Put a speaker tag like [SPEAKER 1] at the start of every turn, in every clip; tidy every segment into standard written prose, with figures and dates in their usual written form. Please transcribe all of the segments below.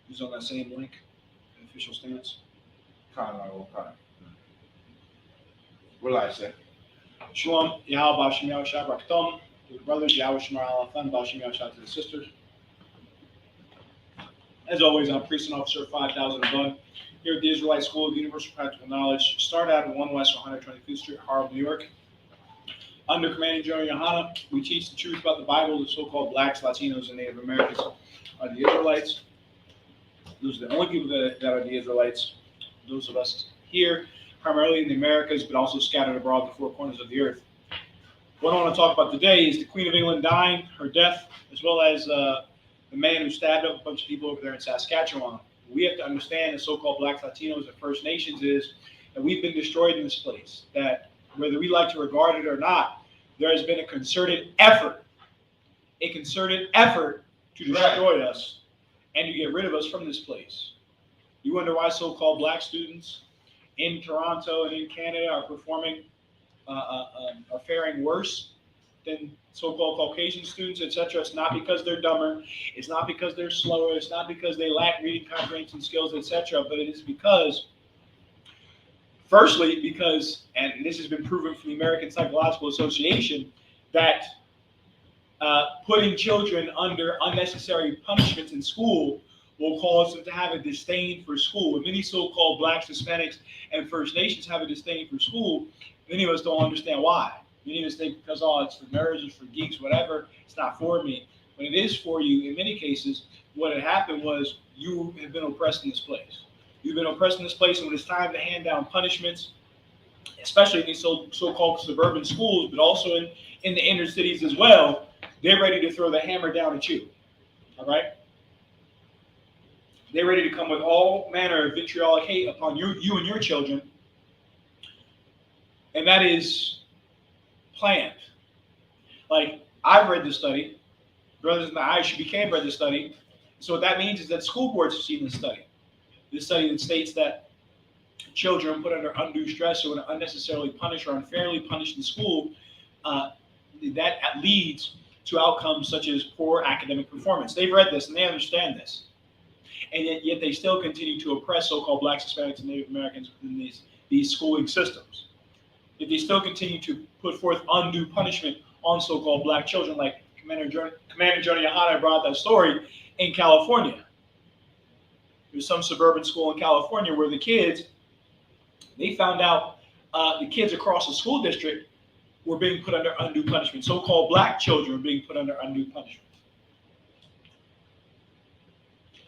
[SPEAKER 1] Who's on that same link, the official stance?
[SPEAKER 2] What did I say?
[SPEAKER 1] Shalom, Yahweh Bashem Yahweh Shah Rakdom, to the brothers, Yahweh Shemar Alafan, Bashem Yahweh Shah to the sisters. As always, I'm Priest and Officer 5000 above, here at the Israelite School of Universal Practical Knowledge. Start out at 1 West 125th Street, Harlem, New York. Under Commanding General YAHANNA, we teach the truth about the Bible. The so-called blacks, Latinos, and Native Americans are the Israelites. Those are the only people that are the Israelites. Those of us here, primarily in the Americas, but also scattered abroad the four corners of the earth. What I want to talk about today is the Queen of England dying, her death, as well as the man who stabbed up a bunch of people over there in Saskatchewan. We have to understand the so-called blacks, Latinos, and First Nations is that we've been destroyed in this place. That whether we like to regard it or not, there has been a concerted effort to destroy us and to get rid of us from this place. You wonder why so-called black students in Toronto and in Canada are performing, are faring worse than so-called Caucasian students, etc. It's not because they're dumber. It's not because they're slower. It's not because they lack reading comprehension skills, etc. But it is because, firstly, because, and this has been proven from the American Psychological Association, that putting children under unnecessary punishments in school will cause them to have a disdain for school. And many so-called blacks, Hispanics, and First Nations have a disdain for school. Many of us don't understand why. Many of us think because, oh, it's for nerds, it's for geeks, whatever, it's not for me. But it is for you. In many cases, what had happened was you have been oppressed in this place. You've been oppressed in this place, and when it's time to hand down punishments, especially in these so-called suburban schools, but also in the inner cities as well, they're ready to throw the hammer down at you. All right? They're ready to come with all manner of vitriolic hate upon you and your children. And that is planned. Like, I've read this study. Brothers in the I.S.U.P.K have read this study. So what that means is that school boards have seen this study. This study that states that children put under undue stress or unnecessarily punished or unfairly punished in school, that leads to outcomes such as poor academic performance. They've read this and they understand this. And yet they still continue to oppress so-called blacks, Hispanics, and Native Americans within these schooling systems. Yet they still continue to put forth undue punishment on so-called black children, like Commander General YAHANNA brought that story in California. There's some suburban school in California where the kids, they found out the kids across the school district were being put under undue punishment. So-called black children were being put under undue punishment.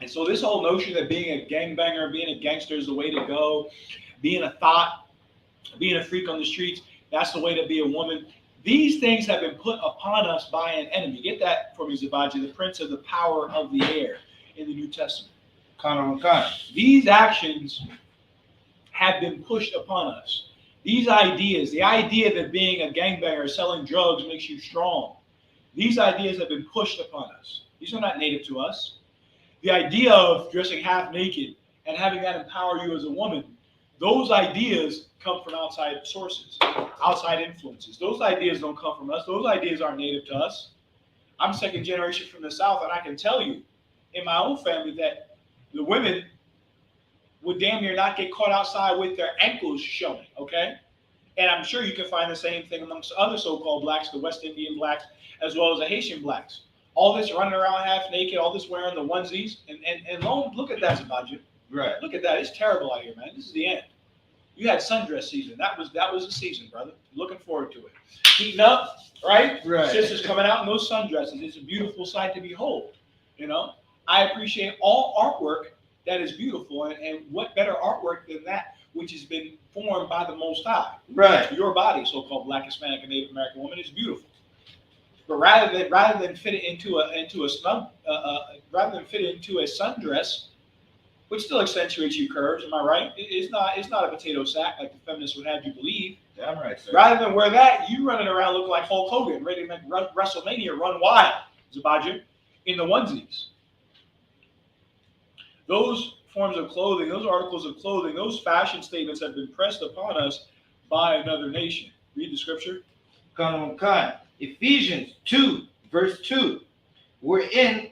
[SPEAKER 1] And so this whole notion that being a gangbanger, being a gangster is the way to go, being a thought, being a freak on the streets, that's the way to be a woman. These things have been put upon us by an enemy. Get that for me, Zabaji, the prince of the power of the air in the New Testament. These actions have been pushed upon us. These ideas, the idea that being a gangbanger or selling drugs makes you strong, these ideas have been pushed upon us. These are not native to us. The idea of dressing half naked and having that empower you as a woman, those ideas come from outside sources, outside influences. Those ideas don't come from us. Those ideas aren't native to us. I'm second generation from the South, and I can tell you in my own family that the women would damn near not get caught outside with their ankles showing, okay? And I'm sure you can find the same thing amongst other so-called blacks, the West Indian blacks, as well as the Haitian blacks. All this running around half naked, all this wearing the onesies, and look at that, Zabaji.
[SPEAKER 2] Right.
[SPEAKER 1] Look at that. It's terrible out here, man. This is the end. You had sundress season. That was the season, brother. Looking forward to it. Heating up, right?
[SPEAKER 2] Right.
[SPEAKER 1] Sisters coming out in those sundresses. It's a beautiful sight to behold. You know, I appreciate all artwork that is beautiful, and what better artwork than that, which has been formed by the Most High.
[SPEAKER 2] Right.
[SPEAKER 1] Your body, so-called black, Hispanic, and Native American woman, is beautiful. But rather than fit it into a sundress, which still accentuates your curves, am I right? It's not a potato sack like the feminists would have you believe.
[SPEAKER 2] Damn right, sir.
[SPEAKER 1] Rather than wear that, you running around looking like Hulk Hogan, ready to make WrestleMania run wild, Zabaji, in the onesies. Those forms of clothing, those articles of clothing, those fashion statements have been pressed upon us by another nation. Read the scripture.
[SPEAKER 2] Ephesians 2, verse 2. We're in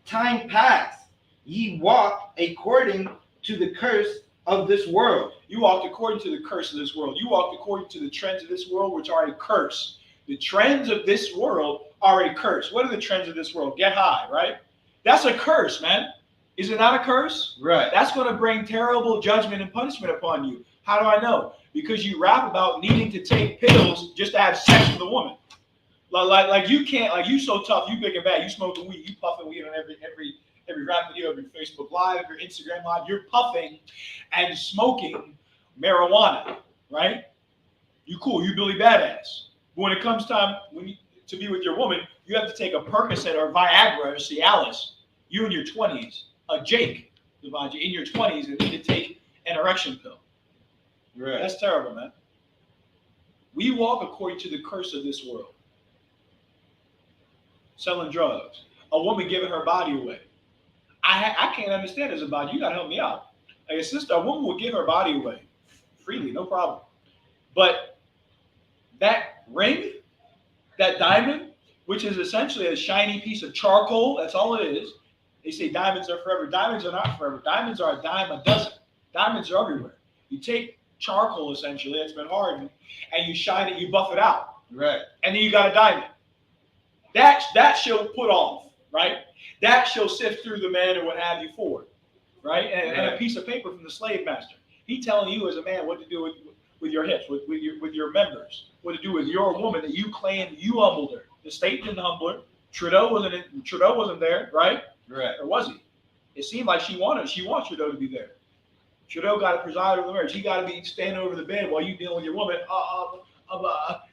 [SPEAKER 2] time past ye walked according to the curse of this world.
[SPEAKER 1] You walked according to the curse of this world. You walked according to the trends of this world, which are a curse. The trends of this world are a curse. What are the trends of this world? Get high, right? That's a curse, man. Is it not a curse?
[SPEAKER 2] Right.
[SPEAKER 1] That's going to bring terrible judgment and punishment upon you. How do I know? Because you rap about needing to take pills just to have sex with a woman. Like you can't, like you so tough, you big and bad, you smoking weed, you puffing weed on every rap video, every Facebook Live, every Instagram Live, you're puffing and smoking marijuana, right? You cool, you Billy Badass. But when it comes time to be with your woman, you have to take a Percocet or Viagra or Cialis. You in your 20s, Jake, in your 20s, and need to take an erection pill.
[SPEAKER 2] Right.
[SPEAKER 1] That's terrible, man. We walk according to the curse of this world. Selling drugs. A woman giving her body away. I can't understand this about you. You got to help me out. Like a sister, a woman will give her body away freely, no problem. But that ring, that diamond, which is essentially a shiny piece of charcoal, that's all it is. They say diamonds are forever. Diamonds are not forever. Diamonds are a dime a dozen. Diamonds are everywhere. You take charcoal, essentially, that's been hardened, and you shine it, you buff it out.
[SPEAKER 2] Right.
[SPEAKER 1] And then you got a diamond. That she'll put off, right? That she'll sift through the man and what have you for, right? And a piece of paper from the slave master. He telling you as a man what to do with your hips, with your members, what to do with your woman that you claim you humbled her. The state didn't humble her. Trudeau wasn't there, right?
[SPEAKER 2] Right.
[SPEAKER 1] Or was he? It seemed like she wants Trudeau to be there. Trudeau got to preside over the marriage. He got to be standing over the bed while you dealing with your woman.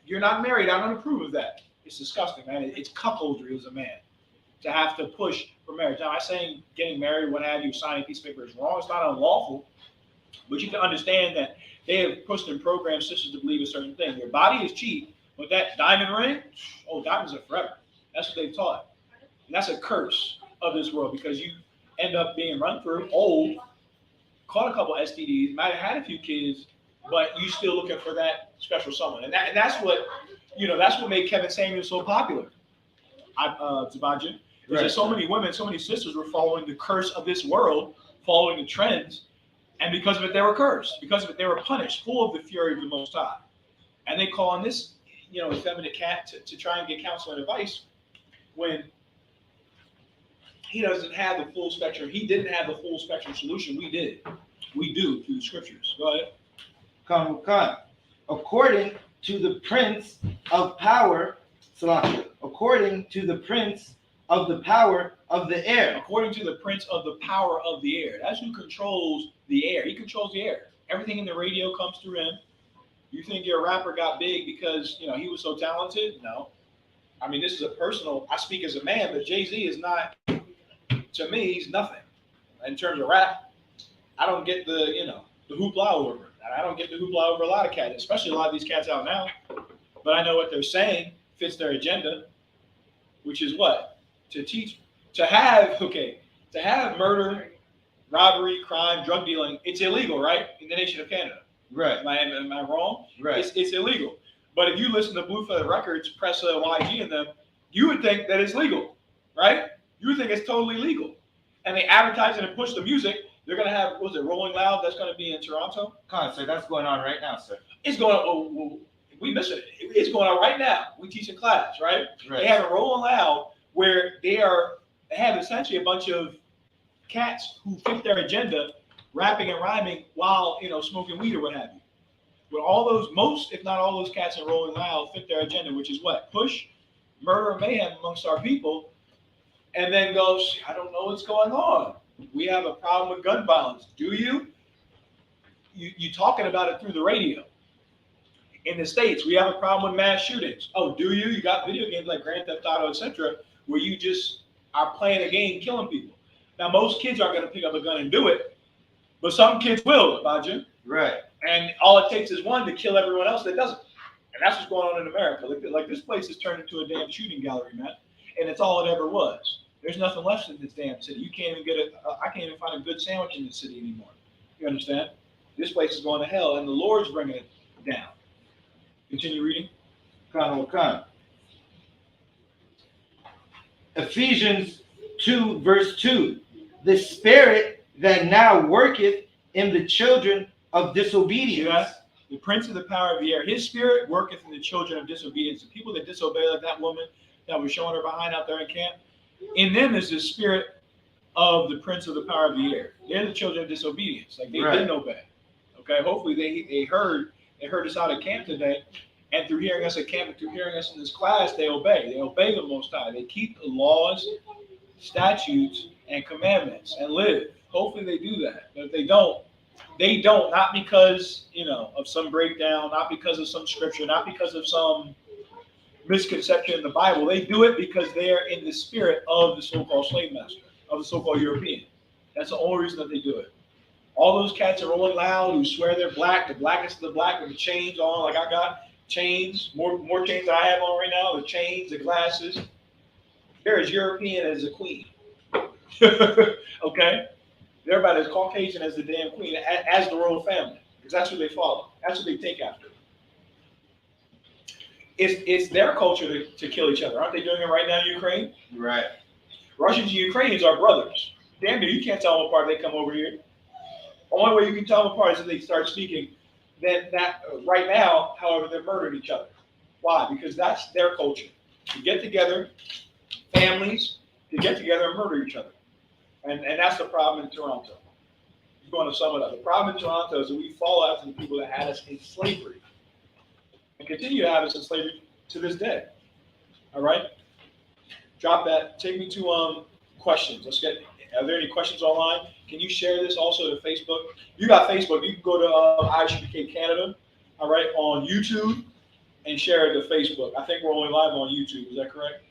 [SPEAKER 1] You're not married. I don't approve of that. It's disgusting, man. It's cuckoldry as a man to have to push for marriage. Now, I'm saying getting married, what have you, signing a piece of paper is wrong. It's not unlawful. But you can understand that they have pushed and programmed sisters to believe a certain thing. Your body is cheap, but that diamond ring, diamonds are forever. That's what they've taught. And that's a curse of this world because you end up being run through, old, caught a couple STDs, might have had a few kids, but you still looking for that special someone. And that's what made Kevin Samuels so popular. Zabajin. Right. So many women, so many sisters were following the curse of this world, following the trends, and because of it, they were cursed. Because of it, they were punished, full of the fury of the Most High. And they call on this, effeminate cat to try and get counsel and advice when he doesn't have the full spectrum. He didn't have the full spectrum solution. We did. We do through the scriptures. Go ahead.
[SPEAKER 2] Come. According to the prince of power, according to the prince of the power of the air.
[SPEAKER 1] According to the prince of the power of the air. That's who controls the air. He controls the air. Everything in the radio comes through him. You think your rapper got big because, he was so talented? No. I mean, this is a personal, I speak as a man, but Jay-Z is not, to me, he's nothing. In terms of rap, I don't get the hoopla over it. I don't get the hoopla over a lot of cats, especially a lot of these cats out now. But I know what they're saying fits their agenda, which is what? To have murder, robbery, crime, drug dealing, it's illegal, right? In the nation of Canada.
[SPEAKER 2] Right.
[SPEAKER 1] Am I wrong?
[SPEAKER 2] Right.
[SPEAKER 1] It's illegal. But if you listen to Blue Feather Records, press YG in them, you would think that it's legal, right? You would think it's totally legal. And they advertise it and push the music. They're going to have, Rolling Loud? That's going to be in Toronto?
[SPEAKER 2] Sir, that's going on right now, sir.
[SPEAKER 1] It's going on, we miss it. It's going on right now. We teach in class, right? They have a Rolling Loud where they have essentially a bunch of cats who fit their agenda, rapping and rhyming while, smoking weed or what have you. But most, if not all those cats in Rolling Loud fit their agenda, which is what? Push, murder, and mayhem amongst our people, and then goes, I don't know what's going on. We have a problem with gun violence. Do you? You talking about it through the radio. In the States, we have a problem with mass shootings. Oh, do you? You got video games like Grand Theft Auto, etc., where you just are playing a game, killing people. Now, most kids aren't going to pick up a gun and do it, but some kids will, Baja.
[SPEAKER 2] Right.
[SPEAKER 1] And all it takes is one to kill everyone else that doesn't. And that's what's going on in America. Like this place has turned into a damn shooting gallery, man. And it's all it ever was. There's nothing left in this damn city. You can't even I can't even find a good sandwich in this city anymore. You understand? This place is going to hell, and the Lord's bringing it down. Continue reading.
[SPEAKER 2] Ephesians 2, verse 2. The spirit that now worketh in the children of disobedience.
[SPEAKER 1] See that? The prince of the power of the air. His spirit worketh in the children of disobedience. The people that disobey, like that woman that was showing her behind out there in camp. In them is the spirit of the prince of the power of the air. They're the children of disobedience. Like they didn't obey. Okay, hopefully they heard us out at camp today, and through hearing us at camp and through hearing us in this class, they obey. They obey the Most High. They keep the laws, statutes, and commandments and live. Hopefully they do that. But if they don't, not because, of some breakdown, not because of some scripture, not because of some misconception in the Bible. They do it because they are in the spirit of the so-called slave master, of the so-called European. That's the only reason that they do it. All those cats are rolling loud who swear they're black, the blackest of the black with the chains on, like I got chains, more chains than I have on right now, the chains, the glasses. They're as European as a queen. Okay? They're about as Caucasian as the damn queen, as the royal family, because that's who they follow. That's who they take after. It's their culture to kill each other. Aren't they doing it right now in Ukraine?
[SPEAKER 2] Right.
[SPEAKER 1] Russians and Ukrainians are brothers. Damn near, you can't tell them apart if they come over here. Only way you can tell them apart is if they start speaking. Then that right now, however, they're murdering each other. Why? Because that's their culture. To get together, families, to get together and murder each other. And that's the problem in Toronto. I'm going to sum it up. The problem in Toronto is that we fall after the people that had us in slavery. And continue to have us in slavery to this day. All right? Drop that. Take me to questions. Are there any questions online? Can you share this also to Facebook? You got Facebook. You can go to I.S.U.P.K Canada, all right, on YouTube and share it to Facebook. I think we're only live on YouTube. Is that correct?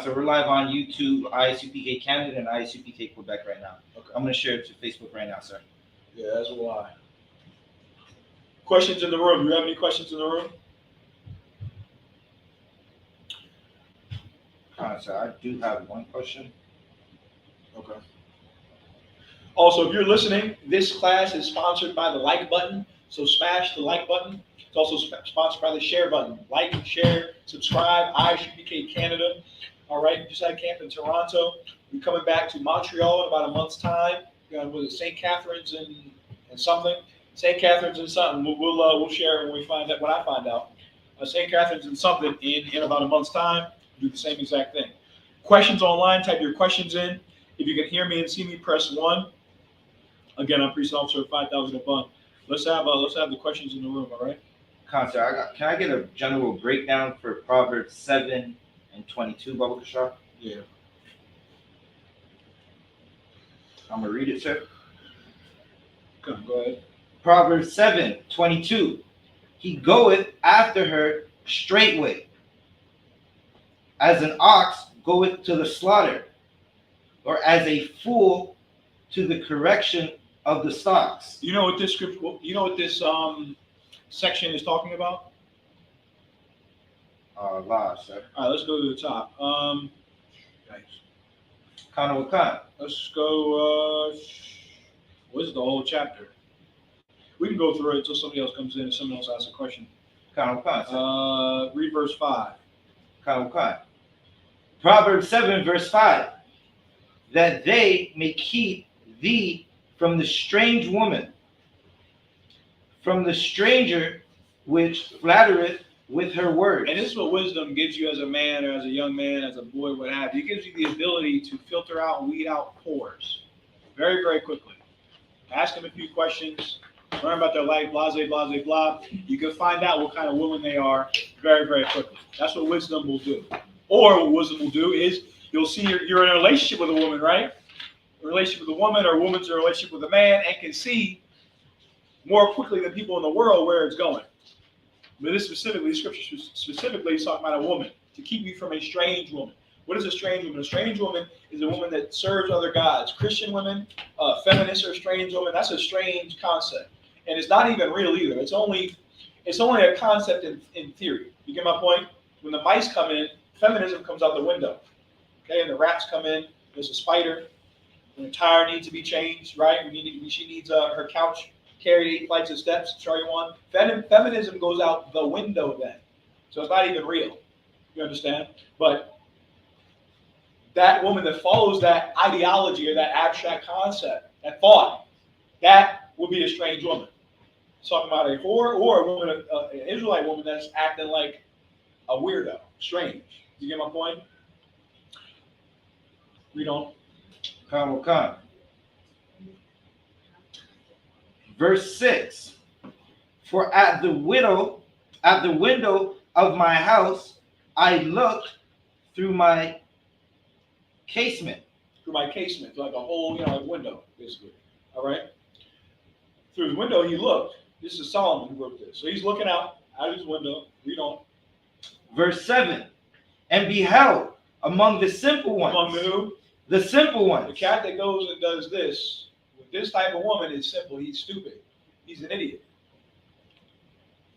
[SPEAKER 2] So we're live on YouTube, I.S.U.P.K Canada and I.S.U.P.K Quebec right now.
[SPEAKER 1] Okay.
[SPEAKER 2] I'm going to share it to Facebook right now, sir.
[SPEAKER 1] Yeah, that's why. Questions in the room? Do you have any questions in the room?
[SPEAKER 2] So I do have one question.
[SPEAKER 1] Okay. Also, if you're listening, this class is sponsored by the like button, so smash the like button. It's also sponsored by the share button. Like, share, subscribe, I.S.U.P.K Canada. All right, just had camp in Toronto. We're coming back to Montreal in about a month's time. Was it St. Catharines and something? St. Catharines and something. We'll share it when I find out. St. Catharines and something in about a month's time. Do the same exact thing. Questions online, type your questions in. If you can hear me and see me, press 1. Again, I'm Priest Officer 5000 a month. Let's have the questions in the room, all right?
[SPEAKER 2] Can I get a general breakdown for Proverbs 7 and 22, Baba Kasha?
[SPEAKER 1] Yeah.
[SPEAKER 2] I'm going to read it, sir.
[SPEAKER 1] Go ahead.
[SPEAKER 2] Proverbs 7, 22. He goeth after her straightway, as an ox goeth to the slaughter, or as a fool to the correction of the stocks.
[SPEAKER 1] You know what this script? You know what this section is talking about?
[SPEAKER 2] Law, sir.
[SPEAKER 1] All right, let's go to the top. Let's go. What is the whole chapter? We can go through it until somebody else comes in and someone else asks a question. Read verse 5.
[SPEAKER 2] Proverbs 7, verse 5. That they may keep thee from the strange woman, from the stranger which flattereth with her words.
[SPEAKER 1] And this is what wisdom gives you as a man or as a young man, as a boy, what have you. It gives you the ability to filter out and weed out pores very, very quickly. Ask them a few questions, learn about their life, blah, blah, blah, blah. You can find out what kind of woman they are very, very quickly. That's what wisdom will do. Or what wisdom will do is you'll see you're in a relationship with a woman, right? A relationship with a woman, or a woman's in a relationship with a man, and can see more quickly than people in the world where it's going. But this specifically, scripture specifically is talking about a woman, to keep you from a strange woman. What is a strange woman? A strange woman is a woman that serves other gods. Christian women, feminists are strange women. That's a strange concept. And it's not even real either. It's only a concept in theory. You get my point? When the mice come in, feminism comes out the window. Okay, and the rats come in, there's a spider, when a tire needs to be changed, right? She needs her couch carried 8 flights of steps, sorry one. Feminism goes out the window then. So it's not even real. You understand? But that woman that follows that ideology or that abstract concept, that thought, that will be a strange woman. Talking about a whore or a woman, an Israelite woman that's acting like a weirdo, strange. You get my point? We don't.
[SPEAKER 2] Come. Verse 6. For at the window of my house, I looked through my casement.
[SPEAKER 1] Through my casement, like a whole, like window, basically. All right? Through his window, he looked. This is Solomon who wrote this. So he's looking out his window. Read on.
[SPEAKER 2] Verse 7. And beheld among the simple ones.
[SPEAKER 1] Among the who?
[SPEAKER 2] The simple ones.
[SPEAKER 1] The cat that goes and does this, with this type of woman, is simple. He's stupid. He's an idiot.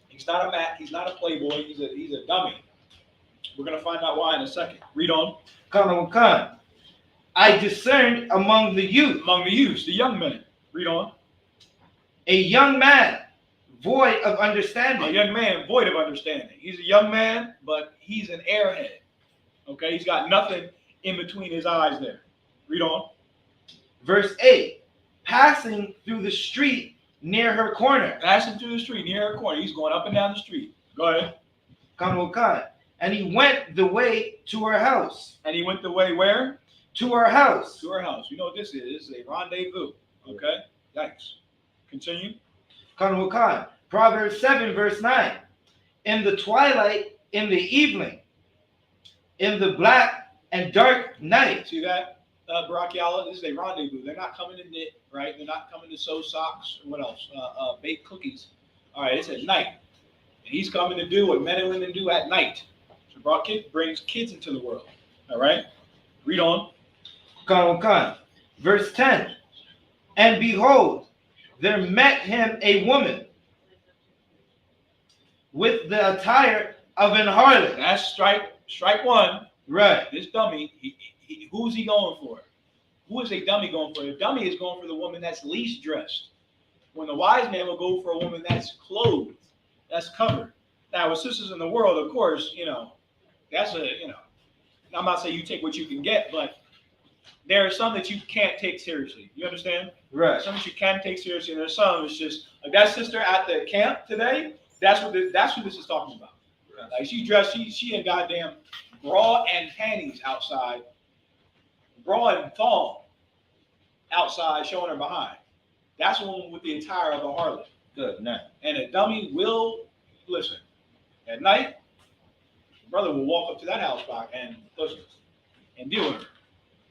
[SPEAKER 1] He's not a Mac. He's not a playboy. He's a dummy. We're going to find out why in a second. Read on.
[SPEAKER 2] Come. I discerned among the youth.
[SPEAKER 1] Among the youths, the young men. Read on.
[SPEAKER 2] A young man, void of understanding.
[SPEAKER 1] A young man, void of understanding. He's a young man, but he's an airhead. Okay? He's got nothing in between his eyes there. Read on.
[SPEAKER 2] Verse 8. Passing through the street near her corner.
[SPEAKER 1] Passing through the street near her corner. He's going up and down the street. Go ahead.
[SPEAKER 2] And he went the way to her house.
[SPEAKER 1] And he went the way where?
[SPEAKER 2] To her house.
[SPEAKER 1] To her house. You know what this is? This is a rendezvous. Okay? Yikes. Continue.
[SPEAKER 2] Proverbs 7 verse 9. In the twilight, in the evening, in the black and dark night.
[SPEAKER 1] See that? Brachiala, this is a rendezvous. They're not coming to knit, right? They're not coming to sew socks. What else? Bake cookies. All right, it's at night. And he's coming to do what men and women do at night. So brings kids into the world. All right? Read on.
[SPEAKER 2] Verse 10. And behold, there met him a woman with the attire of an harlot.
[SPEAKER 1] That's strike one.
[SPEAKER 2] Right.
[SPEAKER 1] This dummy, who's he going for? Who is a dummy going for? The dummy is going for the woman that's least dressed. When the wise man will go for a woman that's clothed, that's covered. Now, with sisters in the world, of course, that's I'm not saying you take what you can get, but there are some that you can't take seriously. You understand?
[SPEAKER 2] Right.
[SPEAKER 1] Some that you can take seriously, and there's some that's just like that sister at the camp today. That's what this is talking about. Right. Like she dressed, she in goddamn bra and panties outside, bra and thong outside, showing her behind. That's the one with the attire of a harlot.
[SPEAKER 2] Good. No.
[SPEAKER 1] And a dummy will listen. At night, the brother will walk up to that house block and listen and deal with her.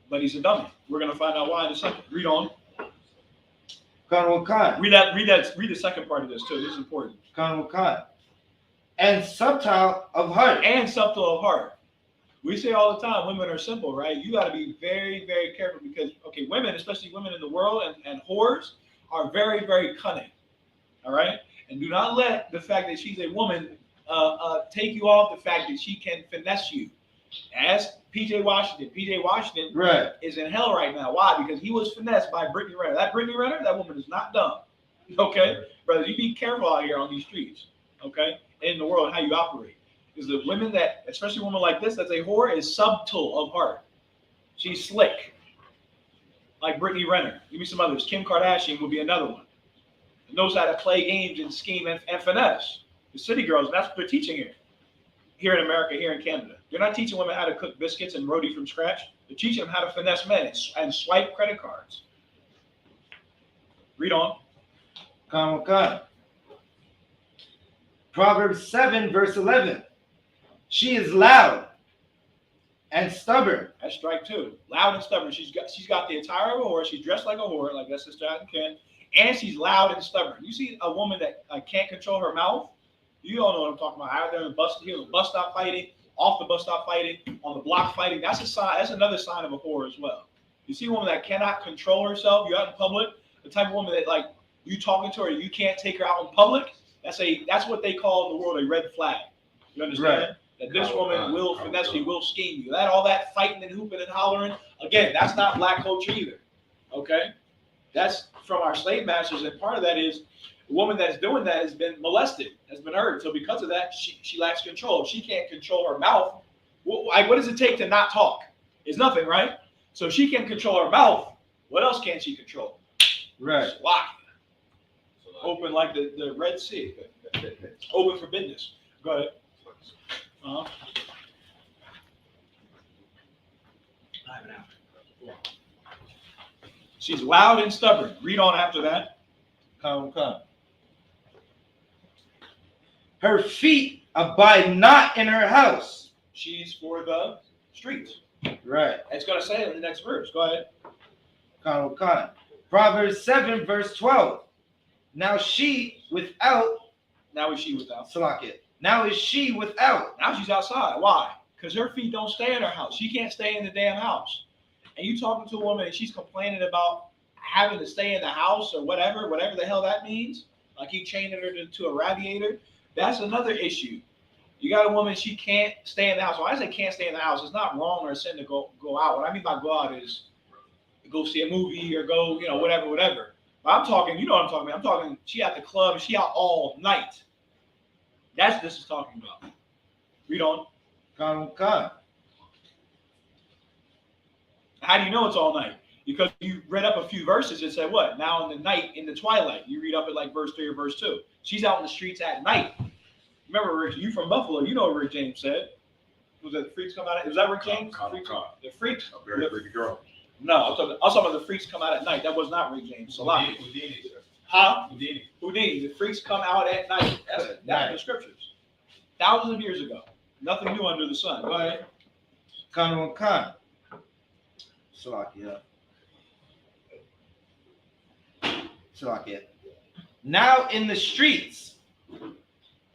[SPEAKER 1] But he's a dummy. We're gonna find out why in a second. Read on. Read the second part of this too. This is important.
[SPEAKER 2] And subtle of heart.
[SPEAKER 1] And subtle of heart. We say all the time, women are simple, right? You got to be very, very careful because, women, especially women in the world and whores, are very, very cunning. All right? And do not let the fact that she's a woman take you off the fact that she can finesse you. Ask P.J. Washington. P.J. Washington is in hell right now. Why? Because he was finessed by Brittany Renner. That Brittany Renner, that woman is not dumb. Okay? Brother, you be careful out here on these streets. Okay? In the world, how you operate. Because the women that, especially a woman like this, that's a whore, is subtle of heart. She's slick. Like Brittany Renner. Give me some others. Kim Kardashian would be another one. Knows how to play games and scheme and finesse. The city girls, that's what they're teaching here. Here in America, here in Canada. They're not teaching women how to cook biscuits and roti from scratch. They're teaching them how to finesse men and swipe credit cards. Read on.
[SPEAKER 2] Proverbs 7 verse 11. She is loud and stubborn.
[SPEAKER 1] That's strike two. Loud and stubborn. She's got the attire of a whore. She's dressed like a whore, like that sister out in Ken. And she's loud and stubborn. You see a woman that can't control her mouth? You all know what I'm talking about. Out there in the bus stop fighting, off the bus stop fighting, on the block fighting. That's a sign. That's another sign of a whore as well. You see a woman that cannot control herself. You're out in public. The type of woman that you talking to her, you can't take her out in public. That's what they call in the world a red flag. You understand? Right. That this woman will finesse you, will scheme you. All that fighting and hooping and hollering. Again, that's not black culture either. Okay? That's from our slave masters, and part of that is the woman that's doing that has been molested, has been hurt. So because of that, she lacks control. If she can't control her mouth, what does it take to not talk? is nothing, right? So she can control her mouth. What else can she control?
[SPEAKER 2] Right.
[SPEAKER 1] Lock. Open like the Red Sea. Open for business. Go ahead. Uh-huh. She's loud and stubborn. Read on after that.
[SPEAKER 2] Come. Her feet abide not in her house.
[SPEAKER 1] She's for the streets.
[SPEAKER 2] Right.
[SPEAKER 1] It's going to say it in the next verse. Go ahead.
[SPEAKER 2] Come. Proverbs 7, verse 12. Now she without.
[SPEAKER 1] Now is she without?
[SPEAKER 2] Salakia. Now is she without.
[SPEAKER 1] Now she's outside. Why? Because her feet don't stay in her house. She can't stay in the damn house. And you talking to a woman and she's complaining about having to stay in the house or whatever the hell that means. Like you chaining her to a radiator. That's another issue. You got a woman, she can't stay in the house. When I say can't stay in the house, it's not wrong or a sin to go out. What I mean by go out is go see a movie or go, whatever. But I'm talking, you know what I'm talking about. I'm talking she at the club, she out all night. That's what this is talking about. Read on.
[SPEAKER 2] Come.
[SPEAKER 1] How do you know it's all night? Because you read up a few verses that said what? Now in the night, in the twilight. You read up at like verse 3 or verse 2. She's out in the streets at night. Remember, Rick, you from Buffalo. You know what Rick James said. Was that the freaks come out? Was that Rick James? The freaks.
[SPEAKER 3] A very pretty girl.
[SPEAKER 1] No, I'm talking about the freaks come out at night. That was not Rick James. Salaki.
[SPEAKER 3] Houdini, sir.
[SPEAKER 1] Huh?
[SPEAKER 3] Houdini.
[SPEAKER 1] The freaks come out at night. That's in the scriptures. Thousands of years ago. Nothing new under the sun. Go ahead.
[SPEAKER 2] Come. Salakia. Now in the streets,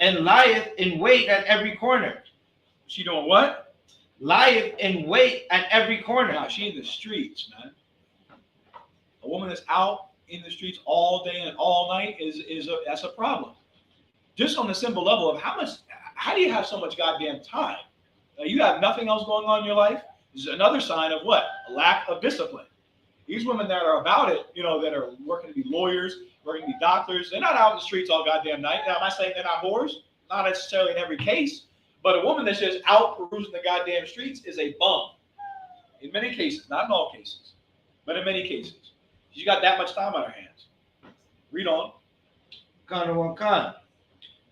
[SPEAKER 2] and lieth in wait at every corner.
[SPEAKER 1] She doing what?
[SPEAKER 2] Lieth in wait at every corner.
[SPEAKER 1] Now she in the streets, man. A woman that's out in the streets all day and all night that's a problem. Just on the simple level of how do you have so much goddamn time? You have nothing else going on in your life. This is another sign of what? A lack of discipline. These women that are about it, that are working to be lawyers, working to be doctors, they're not out in the streets all goddamn night. Now, am I saying they're not whores? Not necessarily in every case. But a woman that's just out perusing the goddamn streets is a bum. In many cases, not in all cases, but in many cases. She's got that much time on her hands. Read on.
[SPEAKER 2] Khan.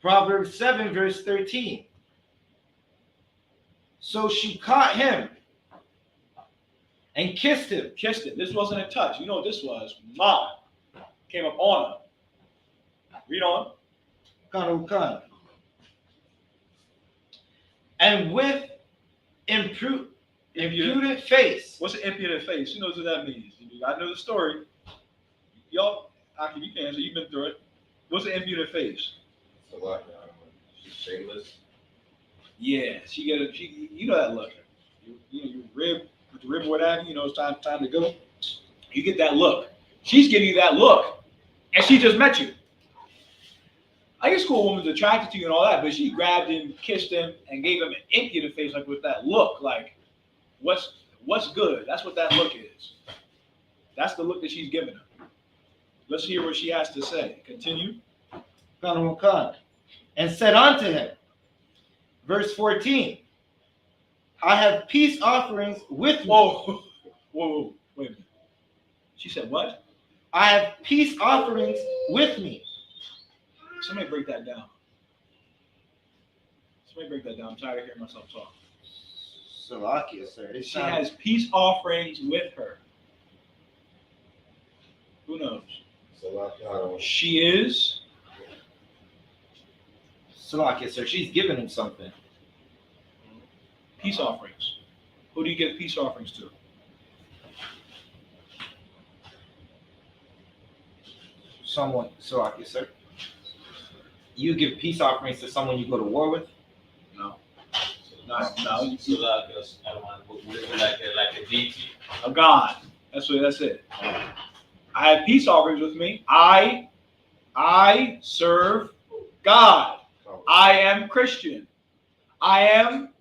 [SPEAKER 2] Proverbs 7, verse 13. So she caught him and kissed him.
[SPEAKER 1] This wasn't a touch. You know what this was? Mom came up on her. Read on.
[SPEAKER 2] Khan. And with impudent face.
[SPEAKER 1] What's an impudent face? Who knows what that means? I know the story. Y'all, Aki, you can answer. You've been through it. What's an impudent face?
[SPEAKER 3] So like, she's shameless.
[SPEAKER 1] Yeah, you know that look. You rib with the rib, whatever. It's time to go. You get that look. She's giving you that look, and she just met you. I guess cool woman's attracted to you and all that, but she grabbed him, kissed him, and gave him an impudent face, like with that look, like what's good? That's what that look is. That's the look that she's giving him. Let's hear what she has to say. Continue.
[SPEAKER 2] And said unto him, verse 14, I have peace offerings with me.
[SPEAKER 1] Whoa, wait a minute. She said what?
[SPEAKER 2] I have peace offerings with me.
[SPEAKER 1] Somebody break that down. I'm tired of hearing myself talk.
[SPEAKER 2] Salakia, sir.
[SPEAKER 1] She has peace offerings with her. Who knows? She is.
[SPEAKER 2] Salakia, sir. She's giving him something.
[SPEAKER 1] Peace offerings. Who do you give peace offerings to?
[SPEAKER 2] Someone. Salakia, sir. You give peace offerings to someone you go to war with?
[SPEAKER 1] No.
[SPEAKER 3] So like a deity.
[SPEAKER 1] A God. That's it. I have peace offerings with me. I serve God. I am Christian. I am.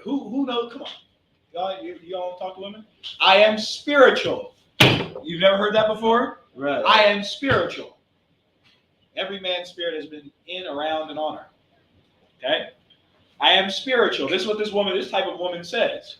[SPEAKER 1] Who knows? Come on, y'all talk to women. I am spiritual. You've never heard that before?
[SPEAKER 2] Right.
[SPEAKER 1] I am spiritual. Every man's spirit has been in, around, and on her. Okay? I am spiritual. This is what this type of woman says.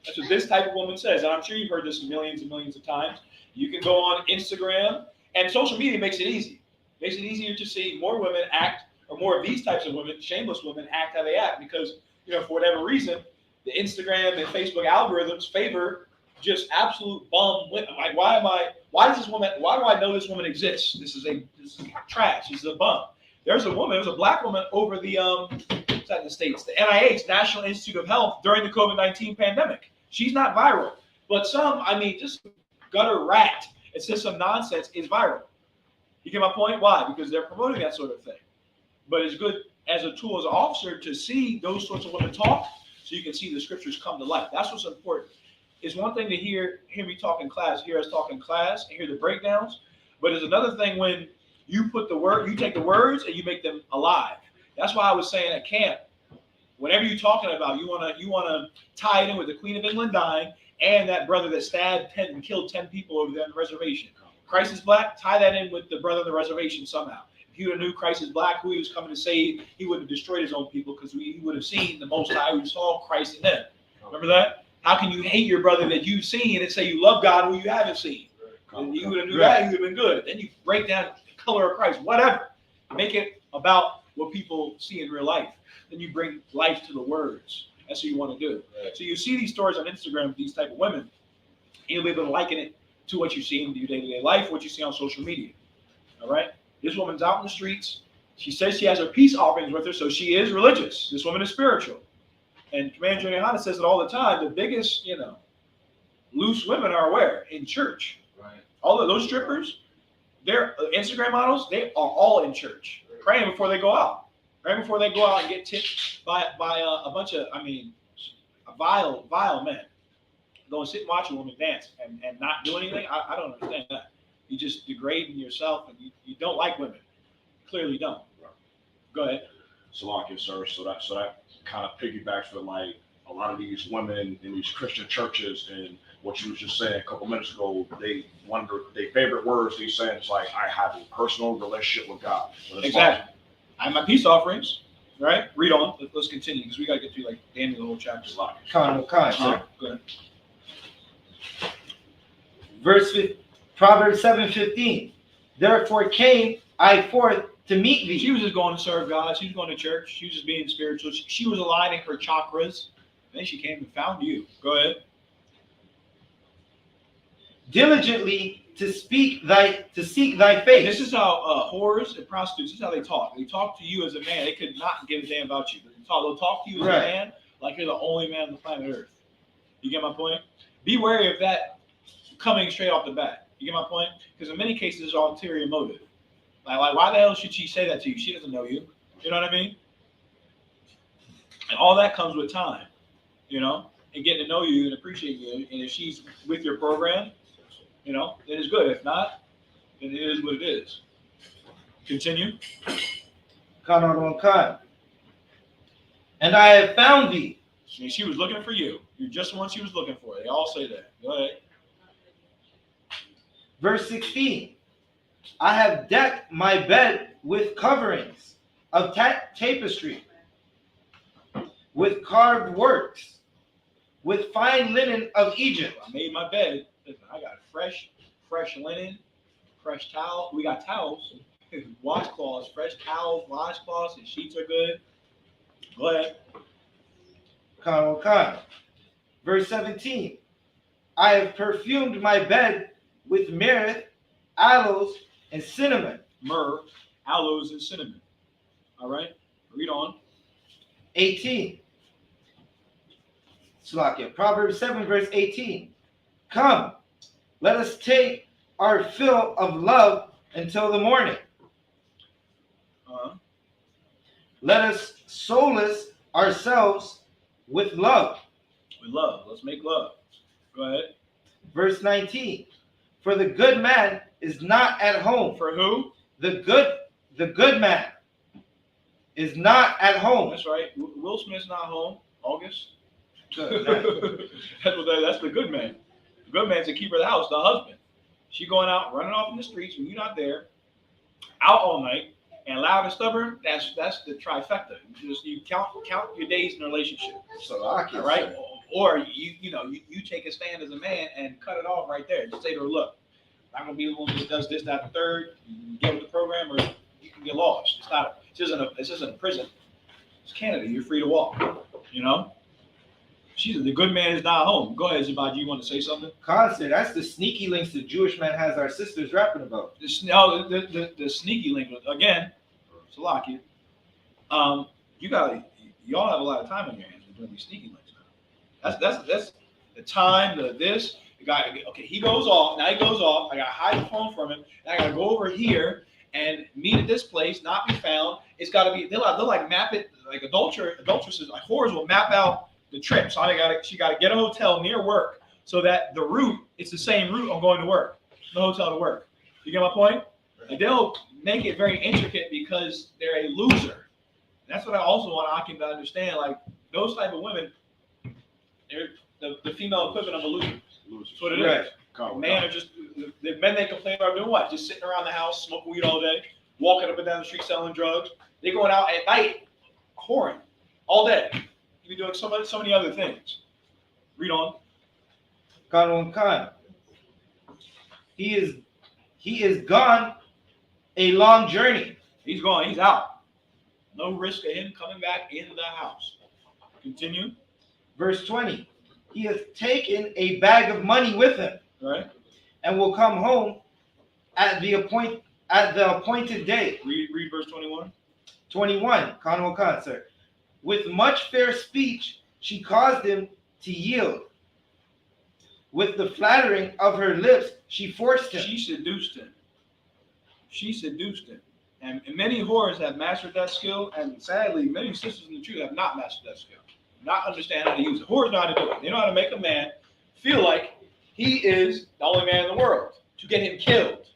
[SPEAKER 1] That's what this type of woman says. And I'm sure you've heard this millions and millions of times. You can go on Instagram, and social media makes it easy. Makes it easier to see more women act, or more of these types of women, shameless women, act how they act because, for whatever reason, the Instagram and Facebook algorithms favor just absolute bum women. Like, why do I know this woman exists? This is trash. This is a bum. There's a black woman over the what's that in the States? The NIH, National Institute of Health, during the COVID-19 pandemic. She's not viral. But some, just gutter rat, it says some nonsense, is viral. You get my point? Why? Because they're promoting that sort of thing. But it's good as a tool, as an officer, to see those sorts of women talk so you can see the scriptures come to life. That's what's important. It's one thing to hear me talk in class, hear us talk in class, and hear the breakdowns. But it's another thing when you take the words and you make them alive. That's why I was saying at camp, whatever you're talking about, you wanna tie it in with the Queen of England dying and that brother that stabbed 10 and killed 10 people over there on the reservation. Christ is black, tie that in with the brother on the reservation somehow. If he would have knew Christ is black, who he was coming to save, he would have destroyed his own people because he would have seen the Most High, who saw Christ in them. Remember that? How can you hate your brother that you've seen and say you love God who you haven't seen? And you would have knew that, you would have been good. Then you break down the color of Christ, whatever. Make it about what people see in real life. Then you bring life to the words. That's what you want to do. So you see these stories on Instagram with these type of women, and you'll be able to liken it to what you see in your day-to-day life, what you see on social media. All right? This woman's out in the streets. She says she has her peace offerings with her, so she is religious. This woman is spiritual. And Commander YAHANNA says it all the time. The biggest, loose women are where? In church.
[SPEAKER 3] Right.
[SPEAKER 1] All of those strippers, they're Instagram models, they are all in church, praying before they go out. Praying before they go out and get tipped by a bunch of, vile men. Go and sit and watch a woman dance and not do anything. I don't understand that. You just degrading yourself, and you don't like women. Clearly don't.
[SPEAKER 4] Right.
[SPEAKER 1] Go ahead.
[SPEAKER 4] Salakia, sir. So that kind of piggybacks with like a lot of these women in these Christian churches, and what you was just saying a couple minutes ago. They wonder their favorite words. They saying it's like, I have a personal relationship with God.
[SPEAKER 1] Exactly. I have my peace offerings. Right. Read on. Let's continue because we got to get through like the end of the whole chapter.
[SPEAKER 2] Sir.
[SPEAKER 1] Go ahead.
[SPEAKER 2] Proverbs 7:15. Therefore came I forth to meet thee.
[SPEAKER 1] She was just going to serve God. She was going to church. She was just being spiritual. She was aligning her chakras. Then she came and found you. Go ahead.
[SPEAKER 2] Diligently to seek thy face.
[SPEAKER 1] And this is how whores and prostitutes, this is how they talk. They talk to you as a man. They could not give a damn about you. They'll talk to you as a man like you're the only man on the planet Earth. You get my point? Be wary of that coming straight off the bat. You get my point? Because in many cases, it's ulterior motive. Like, why the hell should she say that to you? She doesn't know you. You know what I mean? And all that comes with time, and getting to know you and appreciate you. And if she's with your program, then it's good. If not, then it is what it is. Continue.
[SPEAKER 2] And I have found thee.
[SPEAKER 1] She was looking for you. You're just the one she was looking for. They all say that. Go ahead.
[SPEAKER 2] Verse 16. I have decked my bed with coverings of tapestry, with carved works, with fine linen of Egypt.
[SPEAKER 1] I made my bed. Listen, I got fresh linen, fresh towel. We got towels, washcloths, fresh towels, washcloths, and sheets are good. Go ahead.
[SPEAKER 2] Verse 17. I have perfumed my bed with myrrh, aloes, and cinnamon.
[SPEAKER 1] Myrrh, aloes, and cinnamon. All right. Read on.
[SPEAKER 2] 18. Slakia. Proverbs 7, verse 18. Come, let us take our fill of love until the morning. Let us solace ourselves with love.
[SPEAKER 1] With love. Let's make love. Go ahead.
[SPEAKER 2] Verse 19. For the good man is not at home.
[SPEAKER 1] For who?
[SPEAKER 2] The good man is not at home.
[SPEAKER 1] That's right. Will Smith's not home. August.
[SPEAKER 2] Good.
[SPEAKER 1] That's the good man. The good man's the keeper of the house, the husband. She going out, running off in the streets when you're not there, out all night, and loud and stubborn. That's the trifecta. You count your days in a relationship.
[SPEAKER 4] So I can
[SPEAKER 1] right? Or you take a stand as a man and cut it off right there. Just say to her, look, I'm gonna be the one that does this, that, and third. You get with the program, or you can get lost. This isn't a prison. It's Canada. You're free to walk. You know. The good man is not home. Go ahead, Zabad. You want to say something?
[SPEAKER 2] Concert. That's the sneaky links the Jewish man has our sisters rapping about.
[SPEAKER 1] The sneaky link again. Salakia. Y'all have a lot of time on your hands doing these sneaky links now. That's the time. The guy. Okay, he goes off. Now he goes off. I gotta hide the phone from him. And I gotta go over here and meet at this place, not be found. It's gotta be. They'll like map it like adulteresses, like whores will map out the trip. So she gotta get a hotel near work so that the route, it's the same route I'm going to work, the hotel to work. You get my point? Like they'll make it very intricate because they're a loser. And that's what I also want Akim to understand. Like those type of women, they're the female equivalent of a loser. That's what it is. Men are just the men they complain about doing what? Just sitting around the house, smoking weed all day, walking up and down the street selling drugs. They're going out at night, whoring all day. You be doing so many other things. Read on.
[SPEAKER 2] Khan. He is gone a long journey.
[SPEAKER 1] He's gone. He's out. No risk of him coming back in the house. Continue.
[SPEAKER 2] Verse 20. He has taken a bag of money with him,
[SPEAKER 1] right,
[SPEAKER 2] and will come home at the appointed day.
[SPEAKER 1] Read verse 21.
[SPEAKER 2] 21. Khan, sir. With much fair speech, she caused him to yield. With the flattering of her lips, she forced him.
[SPEAKER 1] She seduced him. And many whores have mastered that skill, and sadly, many sisters in the truth have not mastered that skill. Not understand how to use it. Whores know how to do it. They know how to make a man feel like he is the only man in the world to get him killed.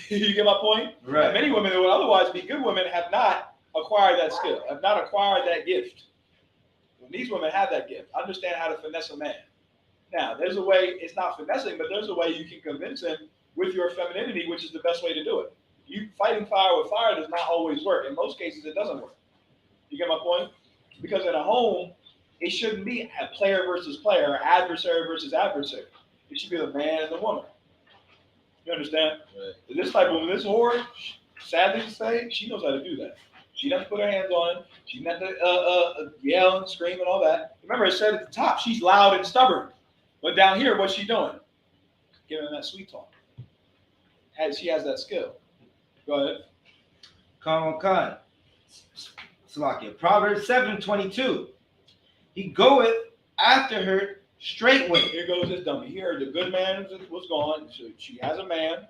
[SPEAKER 1] You get my point?
[SPEAKER 2] Right.
[SPEAKER 1] And many women who would otherwise be good women have not acquired that skill, have not acquired that gift. When these women have that gift, understand how to finesse a man. Now, there's a way, it's not finessing, but there's a way you can convince him with your femininity, which is the best way to do it. You fighting fire with fire does not always work. In most cases, it doesn't work. You get my point? Because in a home, it shouldn't be a player versus player, or adversary versus adversary. It should be the man and the woman. You understand? Right. This type of woman, this whore, sadly to say, she knows how to do that. She doesn't put her hands on him. She doesn't have to yell and scream and all that. Remember, I said at the top, she's loud and stubborn. But down here, what's she doing? Giving him that sweet talk. She has that skill. Go ahead.
[SPEAKER 2] Khan. Salakia. Proverbs 7:22. He goeth after her straightway.
[SPEAKER 1] Here goes this dummy. Here, the good man was gone. So she has a man,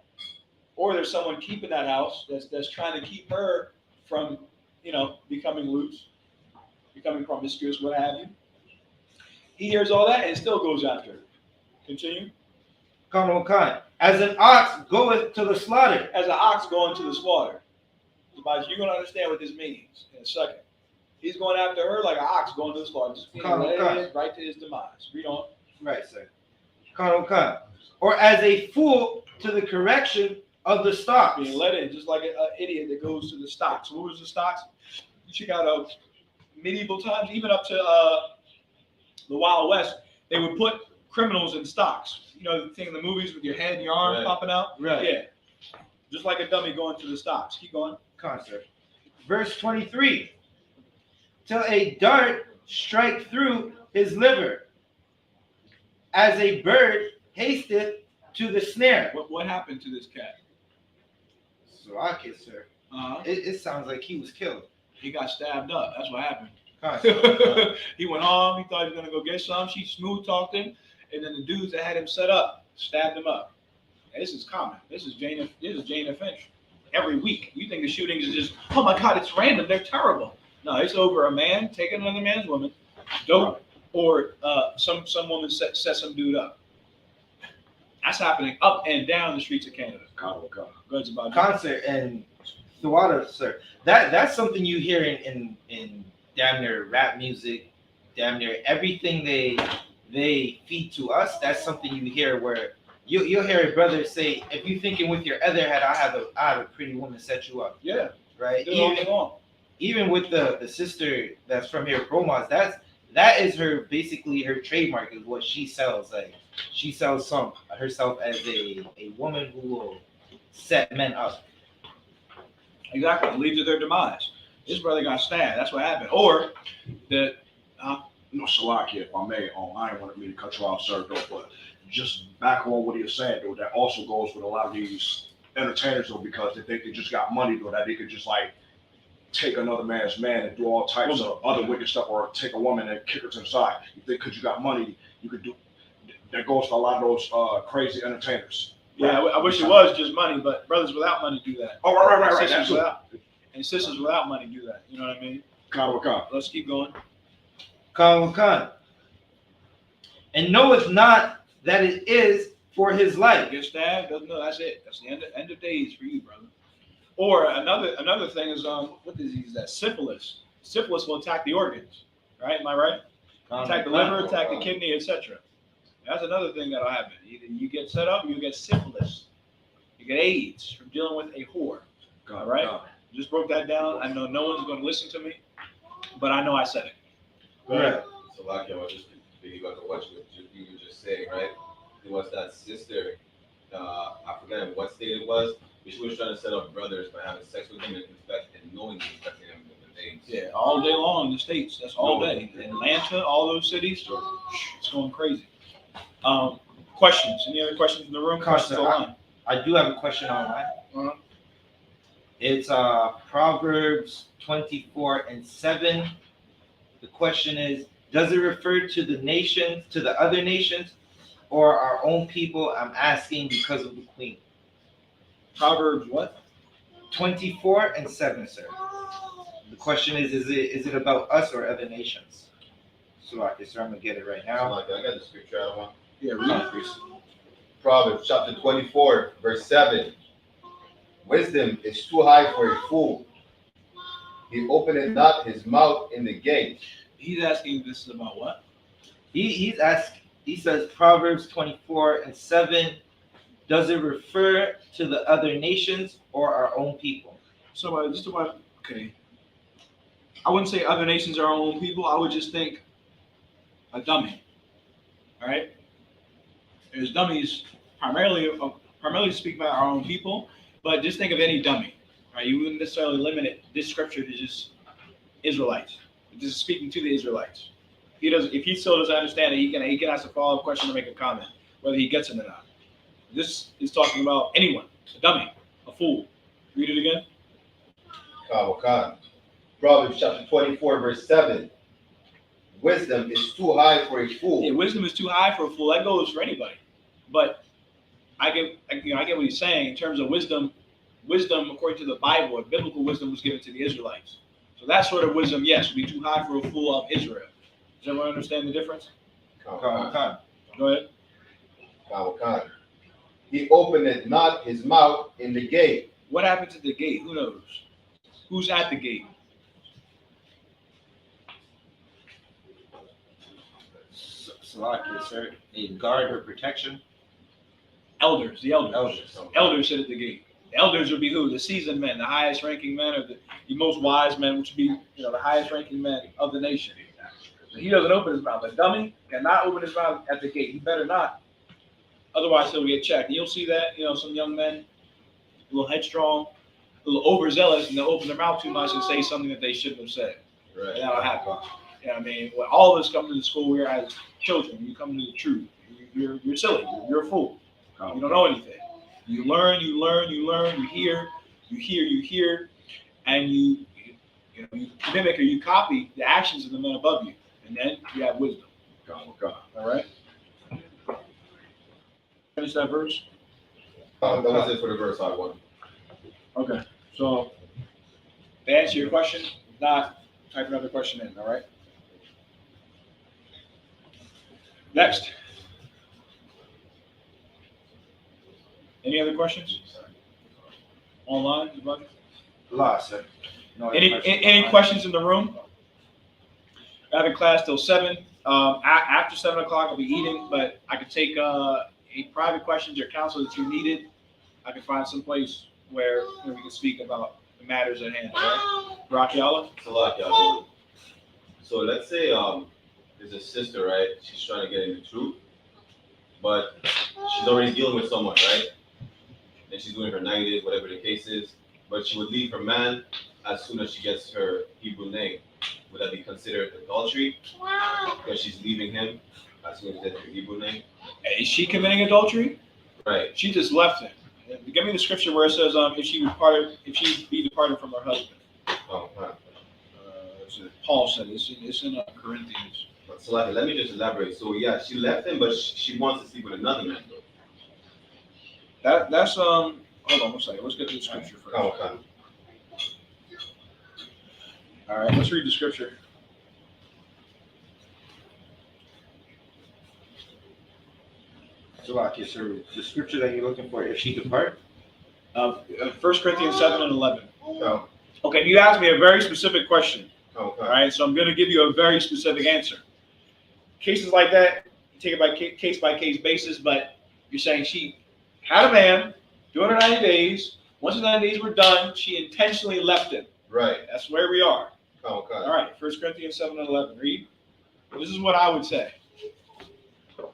[SPEAKER 1] or there's someone keeping that house that's trying to keep her from, becoming loose, becoming promiscuous, what have you. He hears all that and still goes after her. Continue.
[SPEAKER 2] Khan. As an ox goeth to the slaughter.
[SPEAKER 1] As an ox going to the slaughter. You're going to understand what this means in a second. He's going after her like an ox going to the slaughter. Just being led right to his demise. Read on.
[SPEAKER 2] Right, sir. Khan. Or as a fool to the correction of the stocks.
[SPEAKER 1] Being led in, just like an idiot that goes to the stocks. What was the stocks? You check out medieval times, even up to the Wild West, they would put criminals in stocks. You know the thing in the movies with your head and your arms popping out?
[SPEAKER 2] Right.
[SPEAKER 1] Yeah. Just like a dummy going to the stocks. Keep going.
[SPEAKER 2] Concert. Verse 23. Till a dart strike through his liver, as a bird hasteth to the snare.
[SPEAKER 1] What happened to this cat?
[SPEAKER 2] Salakia, sir. It sounds like he was killed.
[SPEAKER 1] He got stabbed up. That's what happened. He went home. He thought he was going to go get some. She smooth talked him. And then the dudes that had him set up stabbed him up. And this is common. This is Jane Finch. Every week. You think the shootings are just, oh my God, it's random. They're terrible. No, it's over a man taking another man's woman, dope, or some woman set some dude up. That's happening up and down the streets of Canada.
[SPEAKER 2] Concert and Thawada, sir. That's something you hear in damn near rap music, damn near everything they feed to us. That's something you hear where you'll hear a brother say, if you thinking with your other head, I have a pretty woman set you up.
[SPEAKER 1] Yeah.
[SPEAKER 2] Right.
[SPEAKER 1] Even
[SPEAKER 2] with the sister that's from here, Bromas, that's that is her basically her trademark is what she sells. Like she sells herself as a woman who will set men up.
[SPEAKER 1] Exactly. It leads to their demise. This brother got stabbed. That's what happened. Or the
[SPEAKER 4] No, Salakia, if I may, I ain't want me to cut you off, sir, though, but just back on what he was saying, though, that also goes with a lot of these entertainers, though, because they think they just got money, though, that they could just, like, take another man's man and do all types of other wicked stuff, or take a woman and kick her to the side. You think because you got money, you could do, that goes to a lot of those crazy entertainers.
[SPEAKER 1] yeah, I wish it was just money, but brothers without money do that.
[SPEAKER 4] Oh, right.
[SPEAKER 1] Sisters
[SPEAKER 4] That's
[SPEAKER 1] without, and sisters without money do that. You know what I mean? Let's keep going.
[SPEAKER 2] Khan. And knoweth not that it is for his life.
[SPEAKER 1] Get stabbed, doesn't know. That's it. That's the end of days for you, brother. Or another thing is what disease is that? Syphilis. Syphilis will attack the organs, right? Am I right? Attack the liver, attack the kidney, etc. That's another thing that'll happen. Either you get set up, or you get syphilis. You get AIDS from dealing with a whore. All right. Just broke that down. I know no one's going to listen to me, but I know I said it.
[SPEAKER 2] Right.
[SPEAKER 3] So like, I just piggyback on what you were just saying, right? There was that sister, I forget what state it was, but she was trying to set up brothers by having sex with them and knowingly infecting them with AIDS.
[SPEAKER 1] Yeah, all day long in the States. That's all day. In Atlanta, all those cities, it's going crazy. Questions? Any other questions in the room? Questions online?
[SPEAKER 2] I do have a question online.
[SPEAKER 1] Uh-huh.
[SPEAKER 2] It's Proverbs 24:7. The question is, does it refer to the nations, to the other nations, or our own people? I'm asking because of the queen.
[SPEAKER 1] Proverbs what?
[SPEAKER 2] 24:7, sir. The question is it about us or other nations? So, sir, I'm gonna get it right
[SPEAKER 3] So
[SPEAKER 2] now.
[SPEAKER 3] like, I got the scripture out of one.
[SPEAKER 1] Yeah, read it.
[SPEAKER 3] Proverbs chapter 24, verse 7. Wisdom is too high for a fool. He openeth not his mouth in the gate.
[SPEAKER 1] He's asking this is about what?
[SPEAKER 2] He's asked. He says Proverbs 24:7. Does it refer to the other nations or our own people?
[SPEAKER 1] So just about okay. I wouldn't say other nations are our own people. I would just think a dummy. All right. There's dummies primarily speak about our own people, but just think of any dummy. Right? You wouldn't necessarily limit this scripture to just Israelites. This is speaking to the Israelites. He doesn't. If he still doesn't understand it, he can ask a follow-up question or make a comment, whether he gets it or not. This is talking about anyone, a dummy, a fool. Read it again.
[SPEAKER 3] Proverbs chapter 24, verse 7. Wisdom is too high for a fool.
[SPEAKER 1] Yeah, wisdom is too high for a fool. That goes for anybody. But I get what he's saying in terms of wisdom. Wisdom, according to the Bible, biblical wisdom was given to the Israelites. So that sort of wisdom, yes, would be too high for a fool of Israel. Does everyone understand the difference? Go ahead.
[SPEAKER 3] He openeth not his mouth in the gate.
[SPEAKER 1] What happened to the gate? Who knows? Who's at the gate?
[SPEAKER 2] Salakia, sir. A guard or protection?
[SPEAKER 1] Elders, the elders. Elders sit at the gate. The elders would be who? The seasoned men, the highest ranking men, or the most wise men, which would be the highest ranking men of the nation. So he doesn't open his mouth. A dummy cannot open his mouth at the gate. He better not. Otherwise, he'll get checked. And you'll see that, some young men, a little headstrong, a little overzealous, and they'll open their mouth too much and say something that they shouldn't have said.
[SPEAKER 3] Right.
[SPEAKER 1] And that'll happen. You know what I mean? When all of us come to the school here as children, you come to the truth. You're silly. You're a fool. You don't know anything. You learn, you hear, and you mimic or you copy the actions of the men above you. And then you have wisdom. All right? Finish that verse?
[SPEAKER 3] That was it for the verse I won.
[SPEAKER 1] Okay. So, to answer your question, if not, type another question in, all right? Next. Any other questions? Online?
[SPEAKER 2] Lost, sir. No
[SPEAKER 1] Any questions in the room? I have a class till 7. After 7 o'clock, I'll be eating, but I could take private questions or counsel that you needed. I can find some place where we can speak about the matters at hand. All right? Rakiala?
[SPEAKER 3] So let's say is a sister, right? She's trying to get in the truth, but she's already dealing with someone, right? And she's doing her 90 days, whatever the case is. But she would leave her man as soon as she gets her Hebrew name. Would that be considered adultery? Because she's leaving him as soon as she gets her Hebrew name.
[SPEAKER 1] Is she committing adultery?
[SPEAKER 3] Right.
[SPEAKER 1] She just left him. Give me the scripture where it says, if she be departed from her husband.
[SPEAKER 3] Oh, huh.
[SPEAKER 1] Paul said it's in Corinthians.
[SPEAKER 3] So let me just elaborate. So yeah, she left him, but she wants to sleep with another man though.
[SPEAKER 1] That's hold on one second. Let's get to the scripture first.
[SPEAKER 3] Oh, okay.
[SPEAKER 1] All right, let's read the scripture.
[SPEAKER 2] So, like, is there the scripture that you're looking for? If she depart,
[SPEAKER 1] 1 Corinthians 7:11.
[SPEAKER 3] Oh,
[SPEAKER 1] Okay, you asked me a very specific question.
[SPEAKER 3] okay.
[SPEAKER 1] All right, so I'm going to give you a very specific answer. Cases like that, you take it by case basis, but you're saying she had a man doing her 90 days. Once the 90 days were done, she intentionally left him.
[SPEAKER 3] Right.
[SPEAKER 1] That's where we are.
[SPEAKER 3] Okay.
[SPEAKER 1] All right, 1 Corinthians 7:11. Read. This is what I would say. Go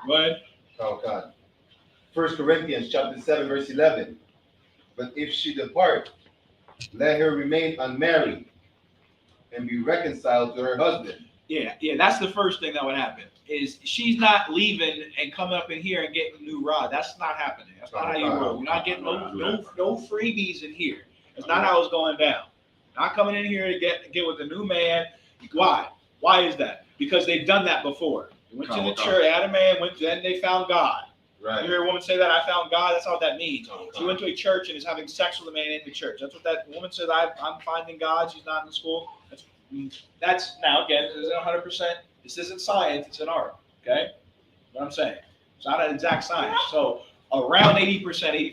[SPEAKER 1] ahead.
[SPEAKER 3] Oh God. 1 Corinthians chapter 7, verse 11. But if she depart, let her remain unmarried and be reconciled to her husband.
[SPEAKER 1] Yeah, that's the first thing that would happen. Is she's not leaving and coming up in here and getting a new rod. That's not happening. That's not how you roll. You're not getting no freebies in here. That's not how it's going down. Not coming in here to get with a new man. Why? Why is that? Because they've done that before. They went to the church, had a man, then they found God.
[SPEAKER 3] Right.
[SPEAKER 1] You hear a woman say that, I found God? That's not what that means. She went to a church and is having sex with a man in the church. That's what that woman said, I'm finding God. She's not in school. That's now, again, this isn't 100%. This isn't science. It's an art. Okay? What I'm saying. It's not an exact science. So around 80%,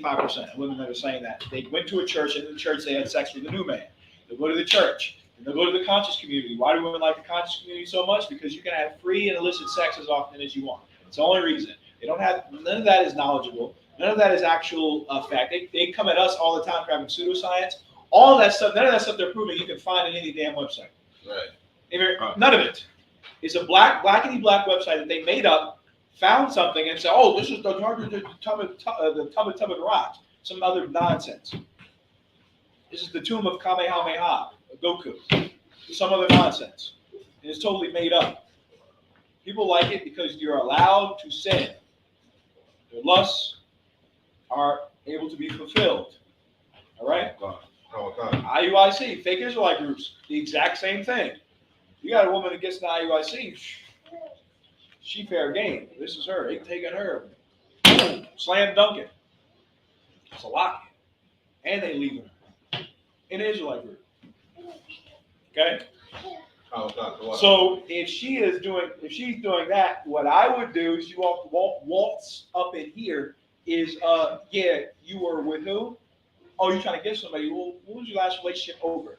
[SPEAKER 1] 85% of women that are saying that. They went to a church, and in the church they had sex with a new man. They'll go to the church. And they'll go to the conscious community. Why do women like the conscious community so much? Because you can have free and illicit sex as often as you want. It's the only reason. They don't have, none of that is knowledgeable. None of that is actual fact. They come at us all the time for having pseudoscience. All that stuff, none of that stuff they're proving you can find in any damn website.
[SPEAKER 3] Right.
[SPEAKER 1] None of it. It's a blackety black website that they made up, found something, and said, "Oh, this is the tub of rocks." Some other nonsense. This is the tomb of Kamehameha, Goku. Some other nonsense. And it's totally made up. People like it because you're allowed to sin. Their lusts are able to be fulfilled. All right? IUIC, fake Israelite groups, the exact same thing. You got a woman that gets an IUIC, she fair game. This is her. They taking her. Boom, slam dunking. It's a lock. And they leaving her. In the Israelite group. Okay? So if she's doing that, what I would do is you waltz up in here is you were with who? Oh, you're trying to get somebody. Well, what was your last relationship over?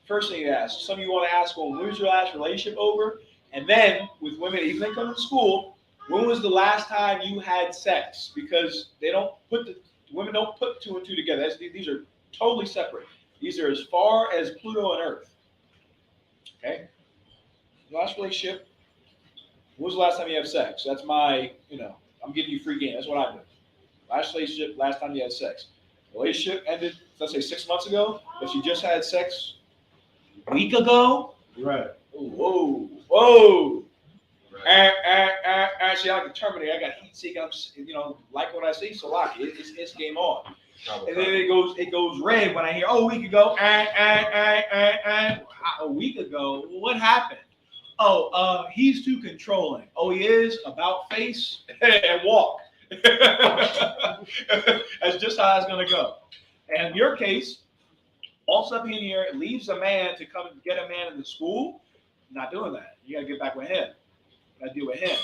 [SPEAKER 1] First thing you ask. Some of you want to ask, well, when was your last relationship over? And then with women, even they come to school, when was the last time you had sex? Because women don't put two and two together. These are totally separate. These are as far as Pluto and Earth. Okay? Last relationship. When was the last time you had sex? That's my, I'm giving you free game. That's what I do. Last relationship, last time you had sex. Relationship ended, let's say 6 months ago, but she just had sex a week ago.
[SPEAKER 2] right?
[SPEAKER 1] Whoa.
[SPEAKER 3] Right.
[SPEAKER 1] And she like the Terminator. I got heat seek. I'm, like what I see. So like it's game on. And then it goes red when I hear, a week ago. A week ago. What happened? Oh, he's too controlling. Oh, he is. About face and walk. That's just how it's gonna go. And in your case, walks up in here, leaves a man to come and get a man in the school. Not doing that. You gotta get back with him. You gotta deal with him.